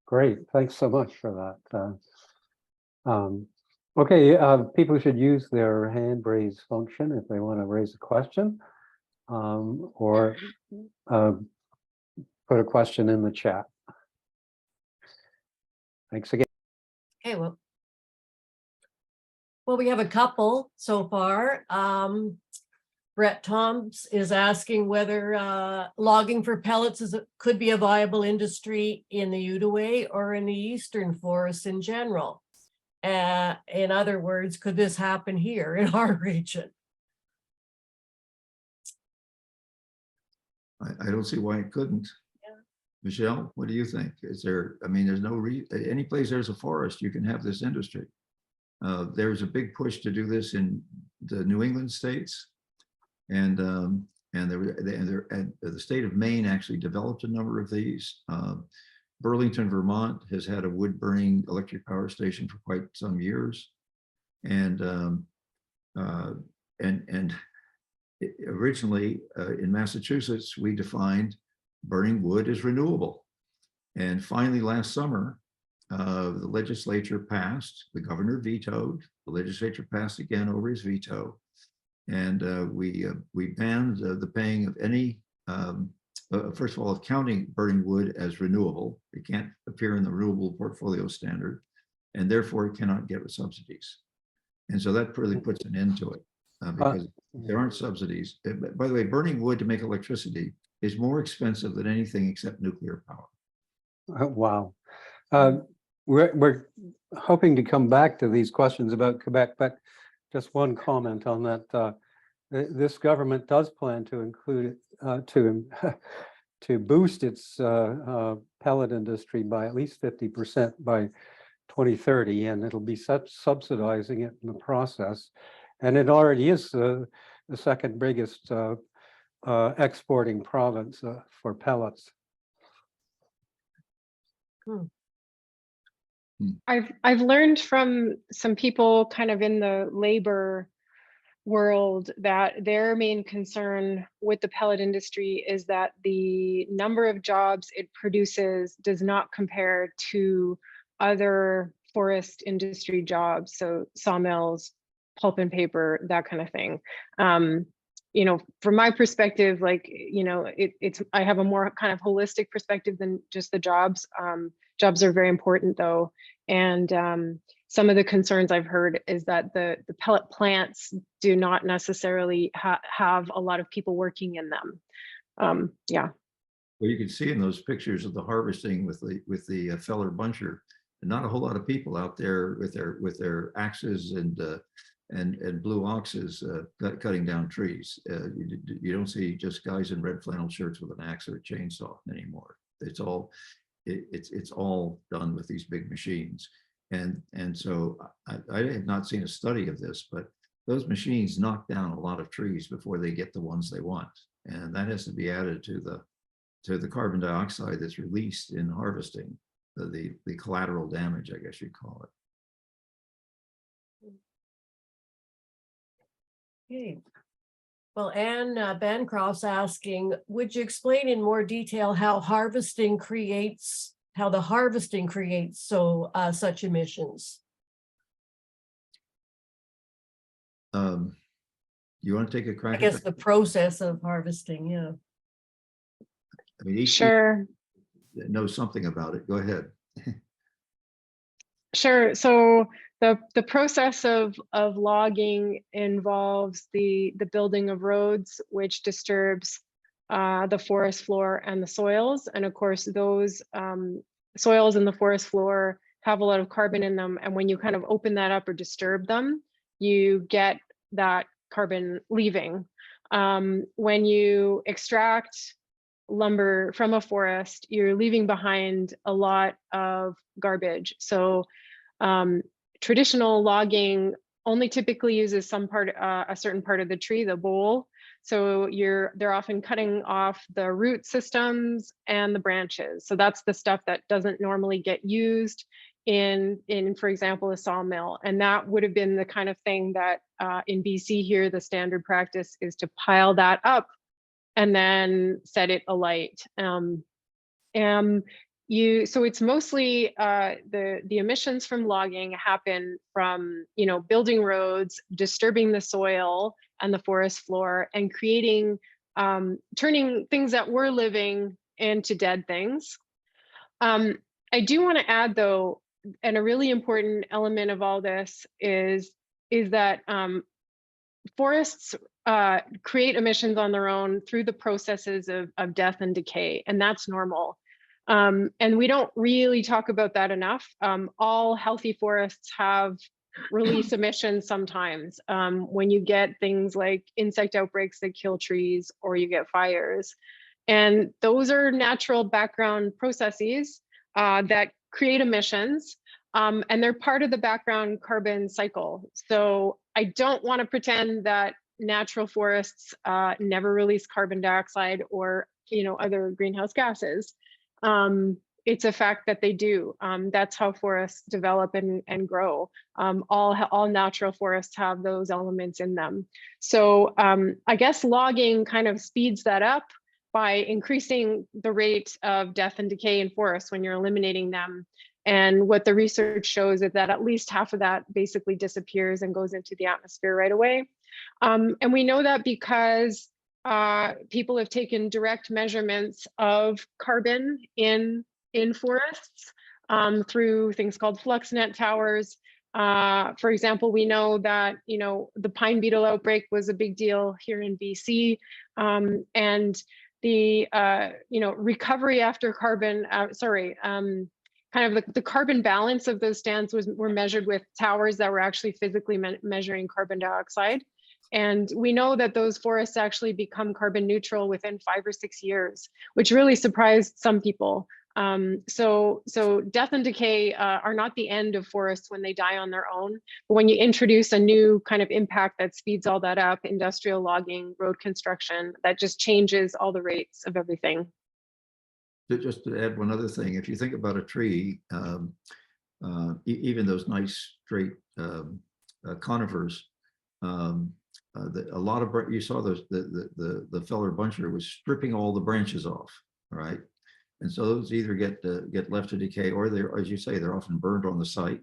Speaker 4: Great, thanks so much for that. Okay, people should use their hand raise function if they want to raise a question, or put a question in the chat. Thanks again.
Speaker 5: Okay, well, we have a couple so far. Brett Toms is asking whether logging for pellets could be a viable industry in the Udaway or in the eastern forests in general. In other words, could this happen here in our region?
Speaker 2: I don't see why it couldn't.
Speaker 5: Yeah.
Speaker 2: Michelle, what do you think? Is there, there's no reason, any place there's a forest, you can have this industry. There's a big push to do this in the New England states. And the state of Maine actually developed a number of these. Burlington, Vermont has had a wood burning electric power station for quite some years. And originally in Massachusetts, we defined burning wood as renewable. And finally last summer, the legislature passed, the governor vetoed, the legislature passed again over his veto. And we banned the paying of any, first of all, of counting burning wood as renewable. It can't appear in the renewable portfolio standard, and therefore it cannot get subsidies. And so that really puts an end to it because there aren't subsidies. By the way, burning wood to make electricity is more expensive than anything except nuclear power.
Speaker 4: Wow. We're hoping to come back to these questions about Quebec, but just one comment on that. This government does plan to include to boost its pellet industry by at least 50% by 2030, and it'll be subsidizing it in the process. And it already is the second biggest exporting province for pellets.
Speaker 3: I've learned from some people kind of in the labor world that their main concern with the pellet industry is that the number of jobs it produces does not compare to other forest industry jobs, so sawmills, pulp and paper, that kind of thing. From my perspective, I have a more kind of holistic perspective than just the jobs. Jobs are very important though. And some of the concerns I've heard is that the pellet plants do not necessarily have a lot of people working in them. Yeah.
Speaker 2: Well, you can see in those pictures of the harvesting with the feller buncher, not a whole lot of people out there with their axes and blue oxes cutting down trees. You don't see just guys in red flannel shirts with an axe or a chainsaw anymore. It's all done with these big machines. And so I have not seen a study of this, but those machines knock down a lot of trees before they get the ones they want. And that has to be added to the carbon dioxide that's released in harvesting, the collateral damage, I guess you'd call it.
Speaker 5: Okay. Well, Anne Bancroft's asking, would you explain in more detail how the harvesting creates such emissions?
Speaker 2: You want to take a crack?
Speaker 5: I guess the process of harvesting, yeah.
Speaker 2: Each
Speaker 3: Sure.
Speaker 2: knows something about it. Go ahead.
Speaker 3: Sure. So the process of logging involves the building of roads, which disturbs the forest floor and the soils. And of course, those soils in the forest floor have a lot of carbon in them. And when you kind of open that up or disturb them, you get that carbon leaving. When you extract lumber from a forest, you're leaving behind a lot of garbage. So traditional logging only typically uses some part, a certain part of the tree, the bole. So they're often cutting off the root systems and the branches. So that's the stuff that doesn't normally get used in, for example, a sawmill. And that would have been the kind of thing that in BC here, the standard practice is to pile that up and then set it alight. So it's mostly the emissions from logging happen from, building roads, disturbing the soil and the forest floor, and creating, turning things that were living into dead things. I do want to add, though, and a really important element of all this is that forests create emissions on their own through the processes of death and decay, and that's normal. And we don't really talk about that enough. All healthy forests have release emissions sometimes when you get things like insect outbreaks that kill trees, or you get fires. And those are natural background processes that create emissions, and they're part of the background carbon cycle. So I don't want to pretend that natural forests never release carbon dioxide or other greenhouse gases. It's a fact that they do. That's how forests develop and grow. All natural forests have those elements in them. So I guess logging kind of speeds that up by increasing the rate of death and decay in forests when you're eliminating them. And what the research shows is that at least half of that basically disappears and goes into the atmosphere right away. And we know that because people have taken direct measurements of carbon in forests through things called FluxNet towers. For example, we know that the pine beetle outbreak was a big deal here in BC, and the recovery after carbon. Kind of the carbon balance of those stands were measured with towers that were actually physically measuring carbon dioxide. And we know that those forests actually become carbon neutral within 5 or 6 years, which really surprised some people. So death and decay are not the end of forests when they die on their own. But when you introduce a new kind of impact that speeds all that up, industrial logging, road construction, that just changes all the rates of everything.
Speaker 2: Just to add one other thing, if you think about a tree, even those nice straight conifers, a lot of, you saw those, the feller buncher was stripping all the branches off, right? And so those either get left to decay, or they're, as you say, they're often burned on the site.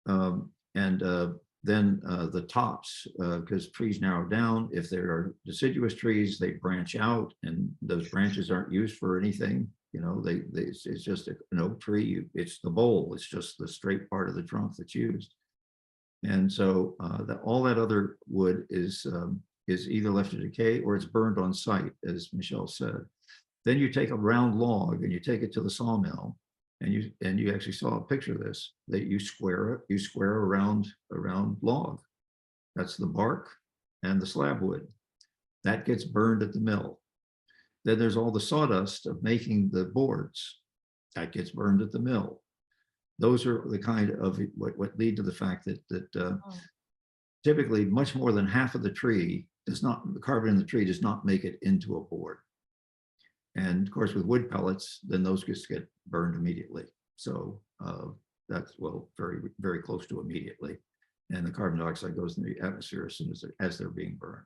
Speaker 2: Then the tops, because trees narrow down, if there are deciduous trees, they branch out, and those branches aren't used for anything. It's just an oak tree. It's the bole. It's just the straight part of the trunk that's used. And so all that other wood is either left to decay or it's burned on site, as Michelle said. Then you take a round log and you take it to the sawmill, and you actually saw a picture of this, that you square a round log. That's the bark and the slab wood. That gets burned at the mill. Then there's all the sawdust of making the boards. That gets burned at the mill. Those are the kind of what lead to the fact that typically much more than half of the tree the carbon in the tree does not make it into a board. And of course, with wood pellets, then those just get burned immediately. So that's, well, very, very close to immediately. And the carbon dioxide goes in the atmosphere as soon as they're being burned.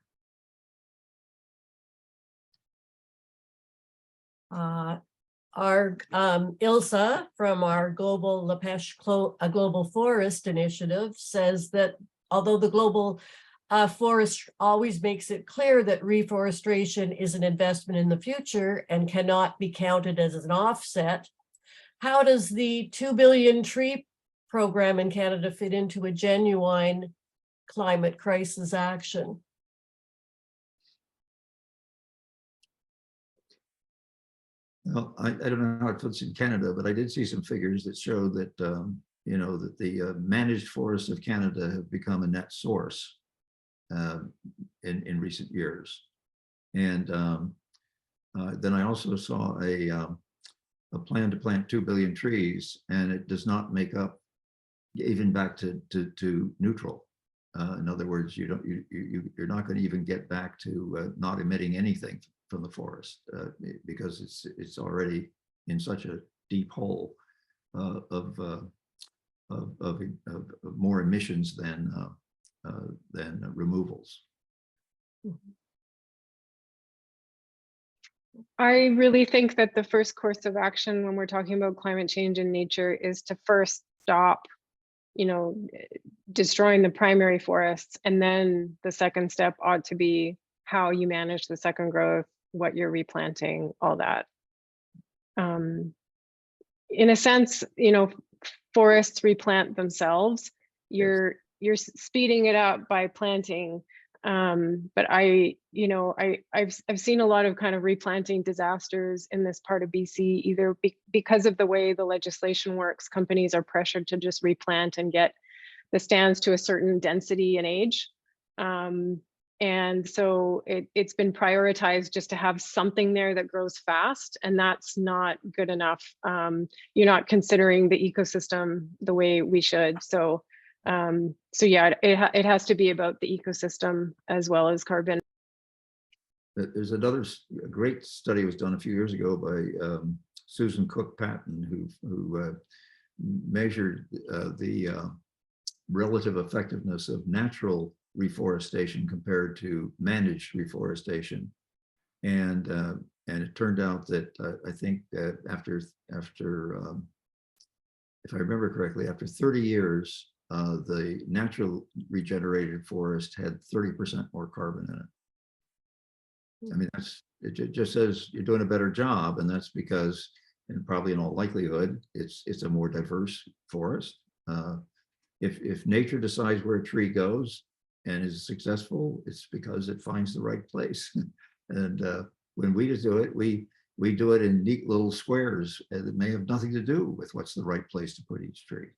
Speaker 5: Our Ilsa from our global Pêche Global Forest Initiative says that although the global forest always makes it clear that reforestation is an investment in the future and cannot be counted as an offset, how does the 2 billion tree program in Canada fit into a genuine climate crisis action?
Speaker 2: Well, I don't know how it fits in Canada, but I did see some figures that show that that the managed forests of Canada have become a net source in recent years, and then I also saw a plan to plant 2 billion trees, and it does not make up even back to neutral. In other words, you're not going to even get back to not emitting anything from the forest because it's already in such a deep hole of more emissions than removals.
Speaker 3: I really think that the first course of action when we're talking about climate change in nature is to first stop, destroying the primary forests. And then the second step ought to be how you manage the second growth, what you're replanting, all that. In a sense, forests replant themselves. You're speeding it up by planting. But I've seen a lot of kind of replanting disasters in this part of BC, either because of the way the legislation works. Companies are pressured to just replant and get the stands to a certain density and age. And so it's been prioritized just to have something there that grows fast, and that's not good enough. You're not considering the ecosystem the way we should. So yeah, it has to be about the ecosystem as well as carbon.
Speaker 2: There's another great study was done a few years ago by Susan Cook Patton, who measured the relative effectiveness of natural reforestation compared to managed reforestation, and it turned out that I think that after if I remember correctly, after 30 years, the natural regenerated forest had 30% more carbon in it. I mean, it just says you're doing a better job, and that's because, and probably in all likelihood, it's a more diverse forest. If nature decides where a tree goes and is successful, it's because it finds the right place. And when we just do it, we do it in neat little squares that may have nothing to do with what's the right place to put each tree.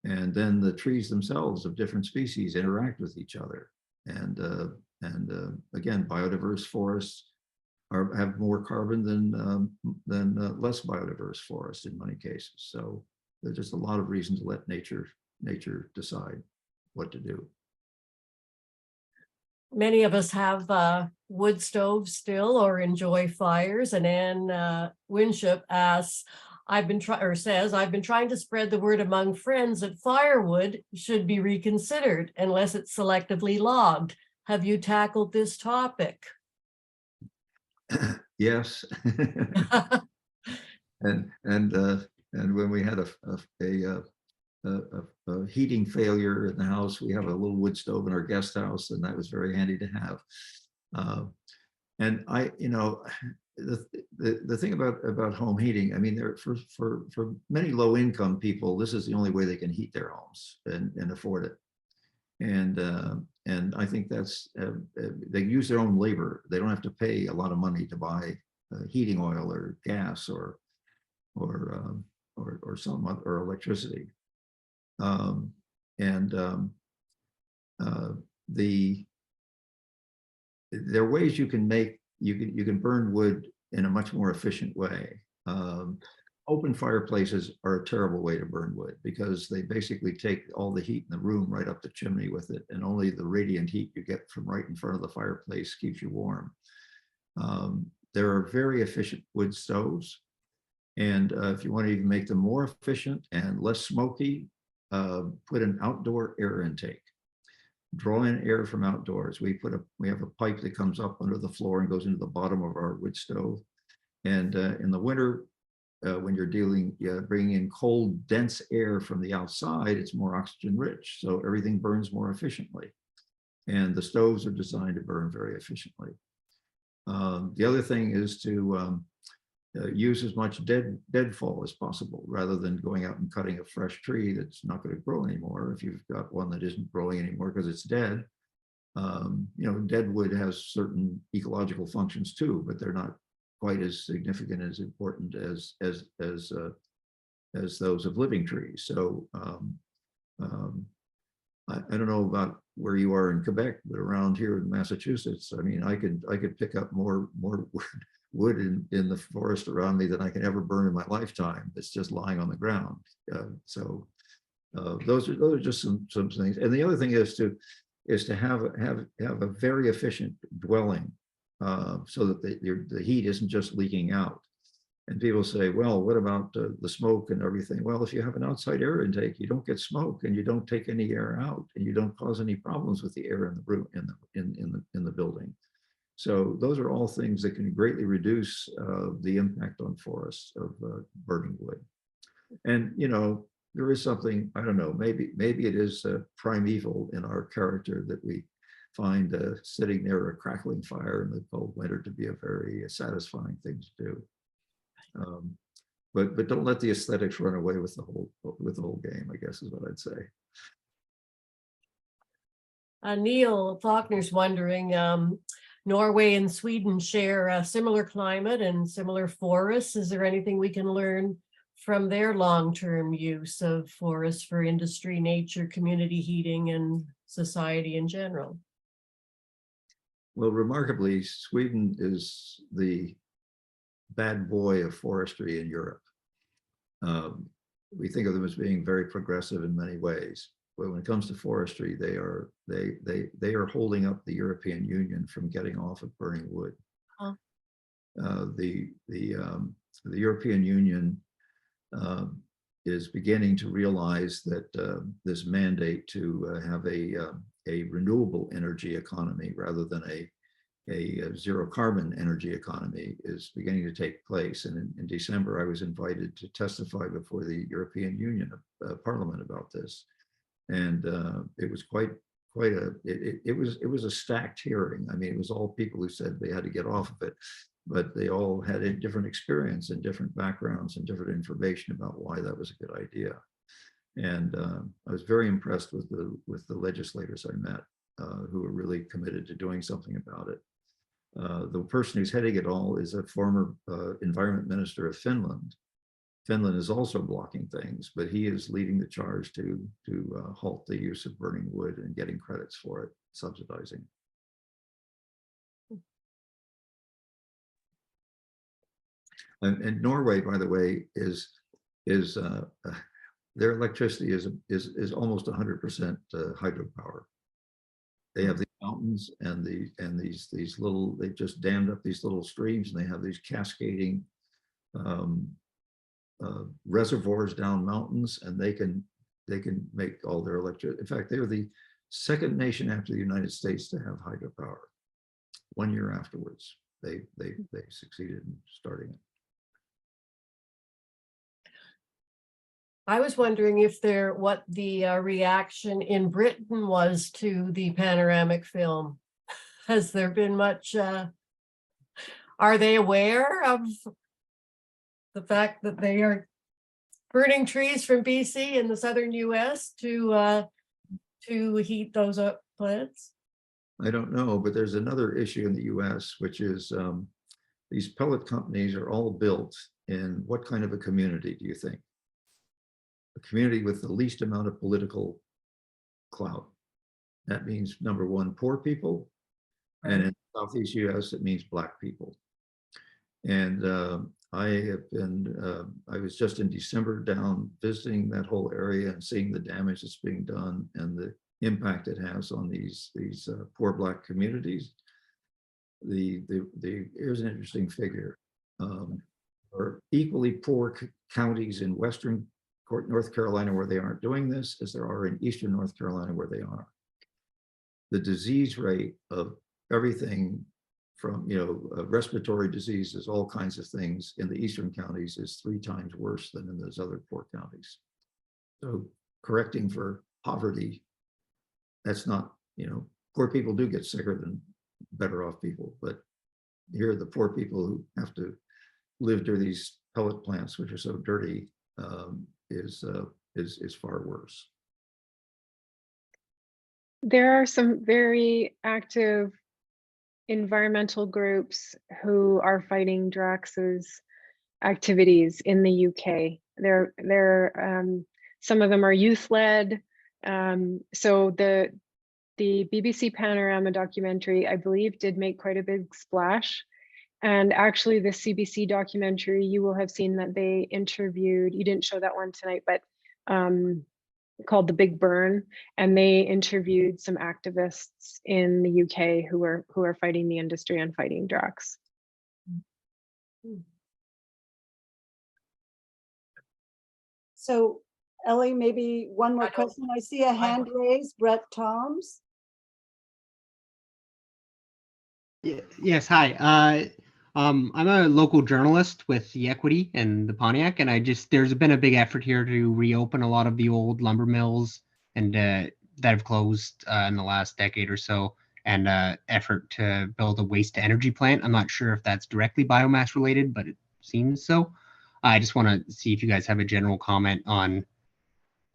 Speaker 2: And then the trees themselves of different species interact with each other. And again, biodiverse forests have more carbon than less biodiverse forests in many cases. So there's just a lot of reasons to let nature decide what to do.
Speaker 5: Many of us have wood stoves still or enjoy fires. And Anne Winship asks, I've been trying to spread the word among friends that firewood should be reconsidered unless it's selectively logged. Have you tackled this topic?
Speaker 2: Yes. and when we had a heating failure in the house, we have a little wood stove in our guest house, and that was very handy to have. And the thing about home heating, I mean, for many low income people, this is the only way they can heat their homes and afford it. And I think that's they use their own labor. They don't have to pay a lot of money to buy heating oil or gas or electricity. There are ways you can burn wood in a much more efficient way. Open fireplaces are a terrible way to burn wood because they basically take all the heat in the room right up the chimney with it, and only the radiant heat you get from right in front of the fireplace keeps you warm. There are very efficient wood stoves, and if you want to even make them more efficient and less smoky, put an outdoor air intake. Draw in air from outdoors. We have a pipe that comes up under the floor and goes into the bottom of our wood stove. And in the winter, when you're bringing in cold, dense air from the outside, it's more oxygen rich. So everything burns more efficiently. And the stoves are designed to burn very efficiently. The other thing is to use as much deadfall as possible rather than going out and cutting a fresh tree that's not going to grow anymore. If you've got one that isn't growing anymore because it's dead, dead wood has certain ecological functions too, but they're not quite as significant as important as those of living trees. So I don't know about where you are in Quebec, but around here in Massachusetts, I mean, I could pick up more wood in the forest around me than I can ever burn in my lifetime. It's just lying on the ground. Those are just some things. And the other thing is to have a very efficient dwelling, so that the heat isn't just leaking out. And people say, well, what about the smoke and everything? Well, if you have an outside air intake, you don't get smoke, and you don't take any air out, and you don't cause any problems with the air in the room in the building. So those are all things that can greatly reduce the impact on forests of burning wood. And there is something, I don't know, maybe it is primeval in our character that we find sitting near a crackling fire in the cold winter to be a very satisfying thing to do. But don't let the aesthetics run away with the whole game, I guess is what I'd say.
Speaker 5: Neil Faulkner's wondering, Norway and Sweden share a similar climate and similar forests. Is there anything we can learn from their long-term use of forests for industry, nature, community heating, and society in general?
Speaker 2: Well, remarkably, Sweden is the bad boy of forestry in Europe. We think of them as being very progressive in many ways, but when it comes to forestry, they are holding up the European Union from getting off of burning wood. Huh. The European Union is beginning to realize that this mandate to have a renewable energy economy rather than a zero carbon energy economy is beginning to take place. And in December, I was invited to testify before the European Union Parliament about this. And it was it was a stacked hearing. I mean, it was all people who said they had to get off of it, but they all had a different experience and different backgrounds and different information about why that was a good idea. And I was very impressed with the legislators I met, who were really committed to doing something about it. The person who's heading it all is a former environment minister of Finland. Finland is also blocking things, but he is leading the charge to halt the use of burning wood and getting credits for it, subsidizing. And Norway, by the way, is their electricity is almost 100% hydropower. They have the mountains and these little, they've just dammed up these little streams, and they have these cascading reservoirs down mountains, and they can make all their electricity. In fact, they're the second nation after the United States to have hydropower. 1 year afterwards, they succeeded in starting it.
Speaker 5: I was wondering what the reaction in Britain was to the panoramic film. Has there been much, are they aware of the fact that they are burning trees from BC in the southern US to heat those up plants?
Speaker 2: I don't know, but there's another issue in the US, which is these pellet companies are all built in what kind of a community do you think? A community with the least amount of political clout. That means, number one, poor people. And in Southeast US, it means Black people. And I was just in December down visiting that whole area and seeing the damage that's being done and the impact it has on these poor Black communities. Here's an interesting figure. Or equally poor counties in Western North Carolina where they aren't doing this as there are in Eastern North Carolina where they are. The disease rate of everything from respiratory diseases, all kinds of things in the Eastern counties is 3 times worse than in those other poor counties. So correcting for poverty, that's not, poor people do get sicker than better off people, but here are the poor people who have to live near these pellet plants, which are so dirty, is far worse.
Speaker 3: There are some very active environmental groups who are fighting Drax's activities in the UK. Some of them are youth-led. So the BBC Panorama documentary, I believe, did make quite a big splash. And actually the CBC documentary, you will have seen that they interviewed, you didn't show that one tonight, but called The Big Burn, and they interviewed some activists in the UK who are fighting the industry and fighting drugs.
Speaker 1: So Ellie, maybe one more question. I see a hand raised, Brett Toms.
Speaker 6: Yes, hi. I'm a local journalist with the Equity and the Pontiac, and there's been a big effort here to reopen a lot of the old lumber mills and that have closed in the last decade or so, and effort to build a waste to energy plant. I'm not sure if that's directly biomass related, but it seems so. I just want to see if you guys have a general comment on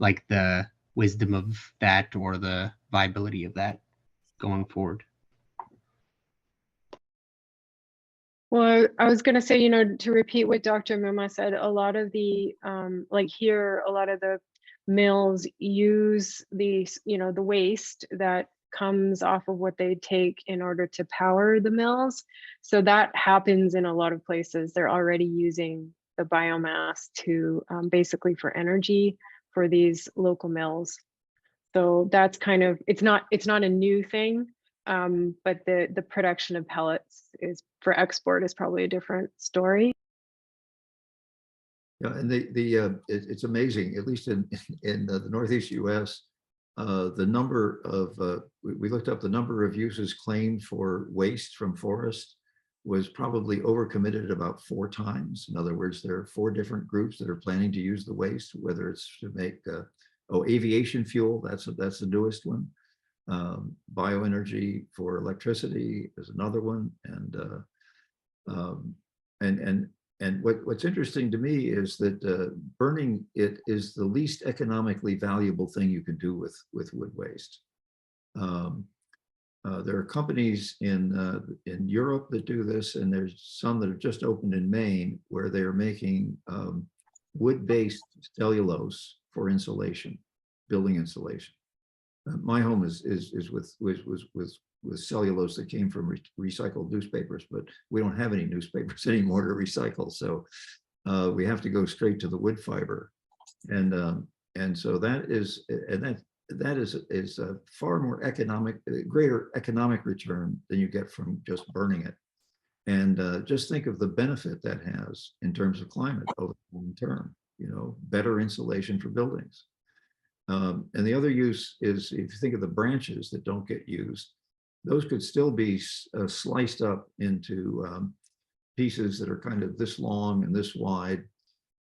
Speaker 6: like the wisdom of that or the viability of that going forward.
Speaker 3: Well, I was going to say, you know, to repeat what Dr. Moomaw said, a lot of the, like here, a lot of the mills use the, you know, the waste that comes off of what they take in order to power the mills. So that happens in a lot of places. They're already using the biomass to basically for energy for these local mills. So that's kind of, it's not a new thing. But the production of pellets is for export is probably a different story.
Speaker 2: Yeah, and it's amazing, at least in the Northeast US, the number of, we looked up the number of uses claimed for waste from forest was probably overcommitted at about 4 times. In other words, there are 4 different groups that are planning to use the waste, whether it's to make, aviation fuel, that's the newest one. Bioenergy for electricity is another one, and what's interesting to me is that burning it is the least economically valuable thing you can do with wood waste. There are companies in Europe that do this, and there's some that have just opened in Maine where they're making wood-based cellulose for insulation, building insulation. My home is with cellulose that came from recycled newspapers, but we don't have any newspapers anymore to recycle, so we have to go straight to the wood fiber, and so that is a far more greater economic return than you get from just burning it, and just think of the benefit that has in terms of climate over the long term. You know, better insulation for buildings. And the other use is, if you think of the branches that don't get used, those could still be sliced up into pieces that are kind of this long and this wide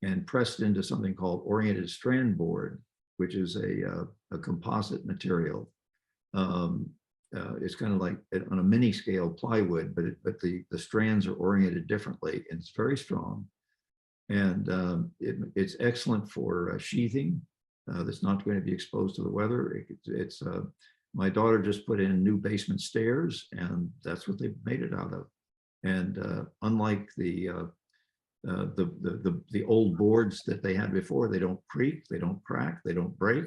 Speaker 2: and pressed into something called oriented strand board, which is a composite material. It's kind of like on a mini scale plywood, but the strands are oriented differently, and it's very strong. And it's excellent for sheathing. That's not going to be exposed to the weather. My daughter just put in new basement stairs, and that's what they made it out of. And unlike the old boards that they had before, they don't creak, they don't crack, they don't break,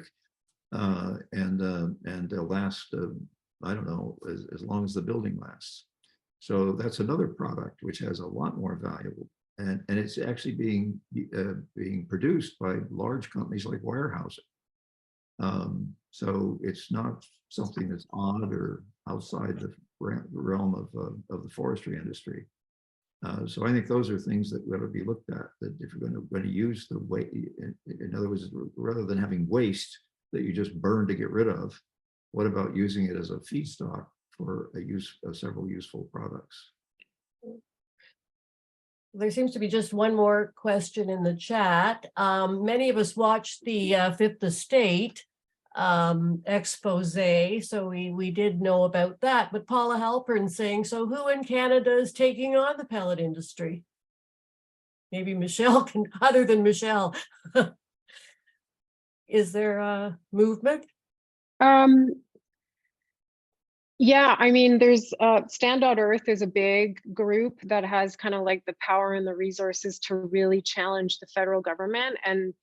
Speaker 2: and they'll last. I don't know, as long as the building lasts. So that's another product which has a lot more value. And it's actually being produced by large companies like Weyerhaeuser. So it's not something that's odd or outside the realm of the forestry industry. So I think those are things that ought to be looked at, that if you're going to use the waste, in other words, rather than having waste that you just burn to get rid of, what about using it as a feedstock for several useful products?
Speaker 5: There seems to be just one more question in the chat. Many of us watched the Fifth Estate expose, so we did know about that. But Paula Halpern saying, so who in Canada is taking on the pellet industry? Maybe Michelle can, other than Michelle. Is there a movement?
Speaker 3: Yeah, I mean, there's Stand.Earth is a big group that has kind of like the power and the resources to really challenge the federal government. And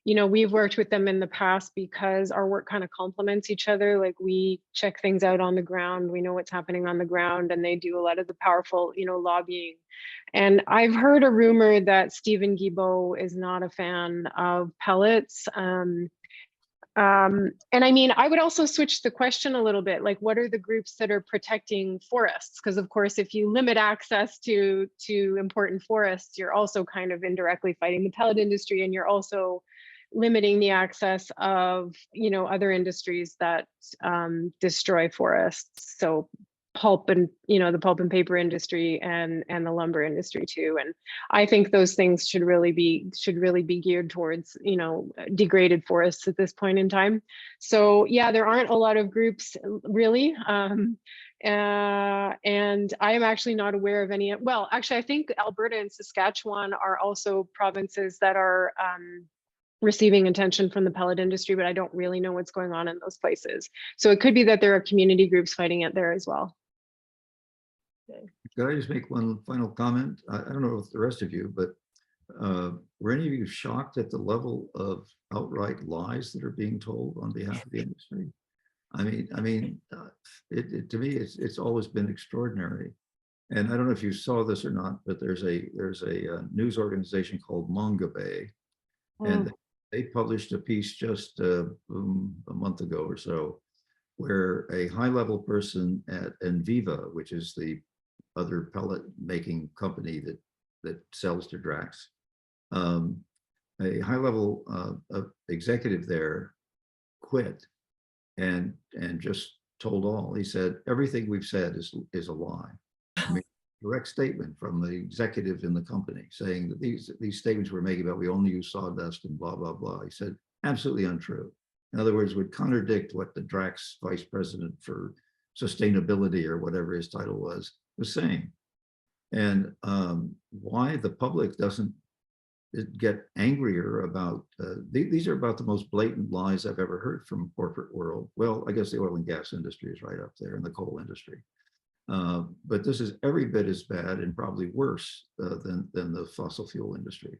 Speaker 3: we've worked with them in the past because our work kind of complements each other. Like we check things out on the ground, we know what's happening on the ground, and they do a lot of the powerful, lobbying. And I've heard a rumor that Stephen Guilbeault is not a fan of pellets. And I mean, I would also switch the question a little bit, like what are the groups that are protecting forests? Because of course, if you limit access to important forests, you're also kind of indirectly fighting the pellet industry, and you're also limiting the access of, other industries that destroy forests. So pulp and, the pulp and paper industry and the lumber industry too. And I think those things should really be geared towards, degraded forests at this point in time. So yeah, there aren't a lot of groups really. And I am actually not aware of any. Well, actually, I think Alberta and Saskatchewan are also provinces that are receiving attention from the pellet industry, but I don't really know what's going on in those places. So it could be that there are community groups fighting it there as well.
Speaker 2: Could I just make one final comment? I don't know if the rest of you, but were any of you shocked at the level of outright lies that are being told on behalf of the industry? I mean, to me, it's always been extraordinary. And I don't know if you saw this or not, but there's a news organization called Mongabay, and they published a piece just a month ago or so, where a high-level person at Enviva, which is the other pellet making company that sells to Drax, a high-level executive there quit and just told all. He said, everything we've said is a lie. I mean, direct statement from the executive in the company saying that these statements we're making about we only use sawdust and blah, blah, blah. He said, absolutely untrue. In other words, would contradict what the Drax vice president for sustainability or whatever his title was saying. And why the public doesn't get angrier about, these are about the most blatant lies I've ever heard from corporate world. Well, I guess the oil and gas industry is right up there, and the coal industry. But this is every bit as bad and probably worse than the fossil fuel industry.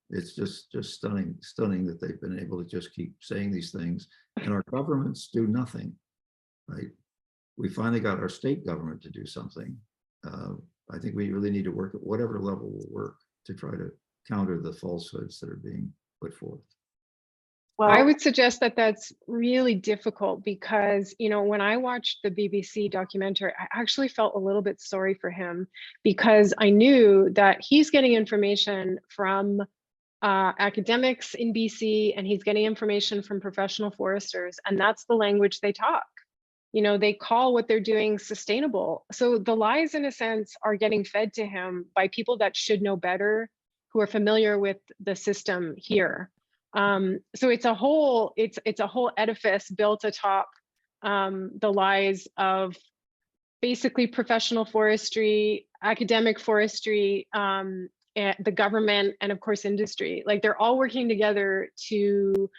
Speaker 2: It's just stunning that they've been able to just keep saying these things, and our governments do nothing, right? We finally got our state government to do something. I think we really need to work at whatever level will work to try to counter the falsehoods that are being put forth.
Speaker 1: Well,
Speaker 3: I would suggest that that's really difficult because, when I watched the BBC documentary, I actually felt a little bit sorry for him because I knew that he's getting information from academics in BC, and he's getting information from professional foresters, and that's the language they talk. They call what they're doing sustainable. So the lies, in a sense, are getting fed to him by people that should know better, who are familiar with the system here. So it's a whole edifice built atop the lies of basically professional forestry, academic forestry, and the government, and of course industry. Like they're all working together to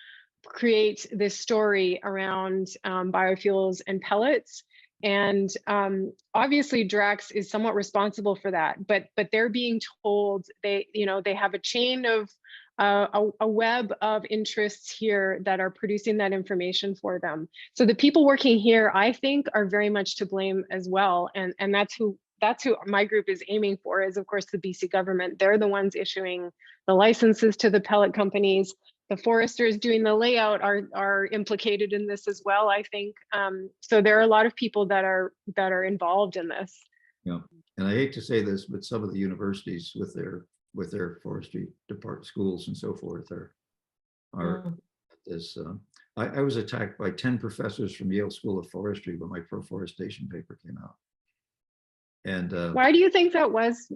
Speaker 3: create this story around biofuels and pellets. And obviously Drax is somewhat responsible for that, but they're being told they have a chain of a web of interests here that are producing that information for them. So the people working here, I think, are very much to blame as well. And that's who my group is aiming for, is of course the BC government. They're the ones issuing the licenses to the pellet companies. The foresters doing the layout are implicated in this as well, I think. So there are a lot of people that are involved in this.
Speaker 2: Yeah, and I hate to say this, but some of the universities with their forestry department schools and so forth are this. I was attacked by 10 professors from Yale School of Forestry when my pro-forestation paper came out. And
Speaker 3: why do you think that was,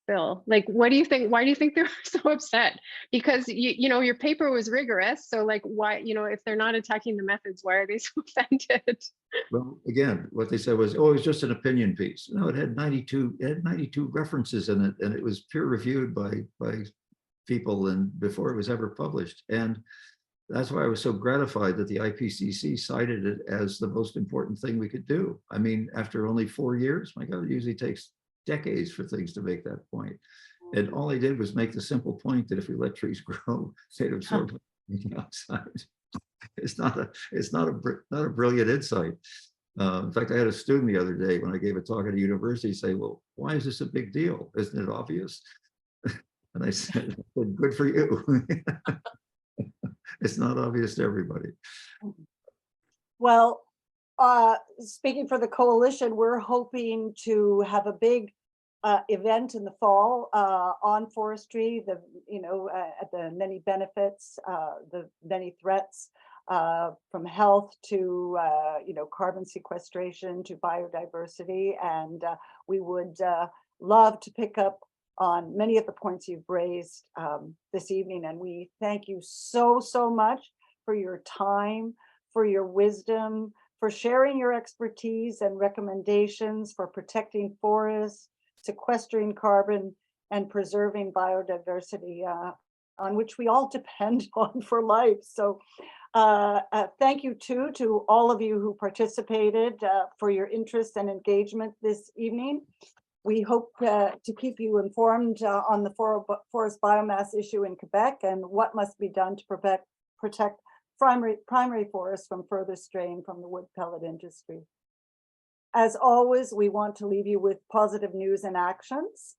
Speaker 3: Bill? Like, what do you think? Why do you think they're so upset? Because your paper was rigorous. So, like, why? If they're not attacking the methods, why are they so offended?
Speaker 2: Well, again, what they said was, "Oh, it was just an opinion piece." No, it had 92. It had 92 references in it, and it was peer reviewed by people, and before it was ever published. And that's why I was so gratified that the IPCC cited it as the most important thing we could do. I mean, after only 4 years, my God, it usually takes decades for things to make that point. And all I did was make the simple point that if we let trees grow, they'd absorb the outside. It's not a brilliant insight. In fact, I had a student the other day when I gave a talk at a university say, well, why is this a big deal? Isn't it obvious? And I said, good for you. It's not obvious to everybody.
Speaker 1: Well, speaking for the coalition, we're hoping to have a big event in the fall on forestry, at the many benefits, the many threats, from health to carbon sequestration to biodiversity, and we would love to pick up on many of the points you've raised this evening. And we thank you so much for your time, for your wisdom, for sharing your expertise and recommendations for protecting forests, sequestering carbon, and preserving biodiversity, on which we all depend on for life. So thank you too to all of you who participated for your interest and engagement this evening. We hope to keep you informed on the forest biomass issue in Quebec and what must be done to protect primary forests from further strain from the wood pellet industry. As always, we want to leave you with positive news and actions.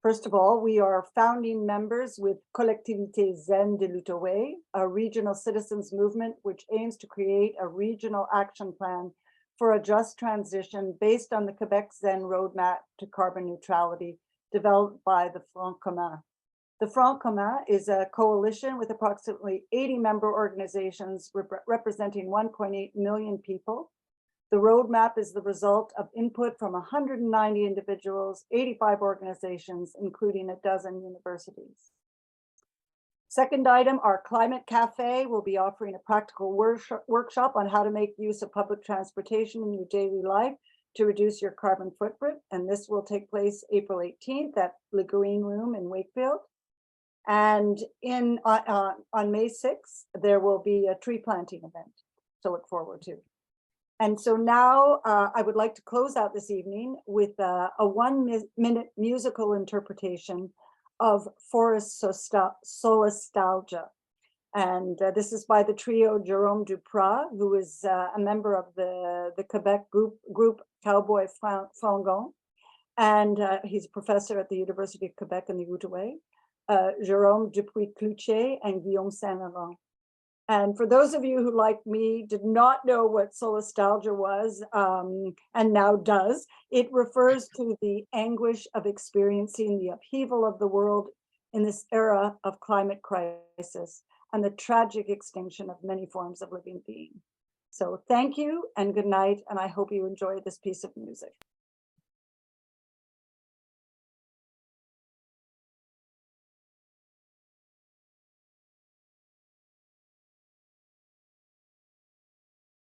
Speaker 1: First of all, we are founding members with Collectivité Zen de l'Outaouais, a regional citizens movement which aims to create a regional action plan for a just transition based on the Quebec Zen roadmap to carbon neutrality developed by the Front Commun. The Front Commun is a coalition with approximately 80 member organizations representing 1.8 million people. The roadmap is the result of input from 190 individuals, 85 organizations, including a dozen universities. Second item, our Climate Cafe will be offering a practical workshop on how to make use of public transportation in your daily life to reduce your carbon footprint. And this will take place April 18th at Le Green Room in Wakefield. And on May 6th, there will be a tree planting event to look forward to. And so now I would like to close out this evening with a 1-minute musical interpretation of forest solastalgia. And this is by the trio Jérôme Duprat, who is a member of the Quebec group Cowboy Fringant. And he's a professor at the University of Quebec in the Outaouais, Jérôme Dupuis-Cloutier and Guillaume Saint-Laurent. And for those of you who, like me, did not know what solastalgia was and now does, it refers to the anguish of experiencing the upheaval of the world in this era of climate crisis and the tragic extinction of many forms of living being. So thank you and good night, and I hope you enjoy this piece of music.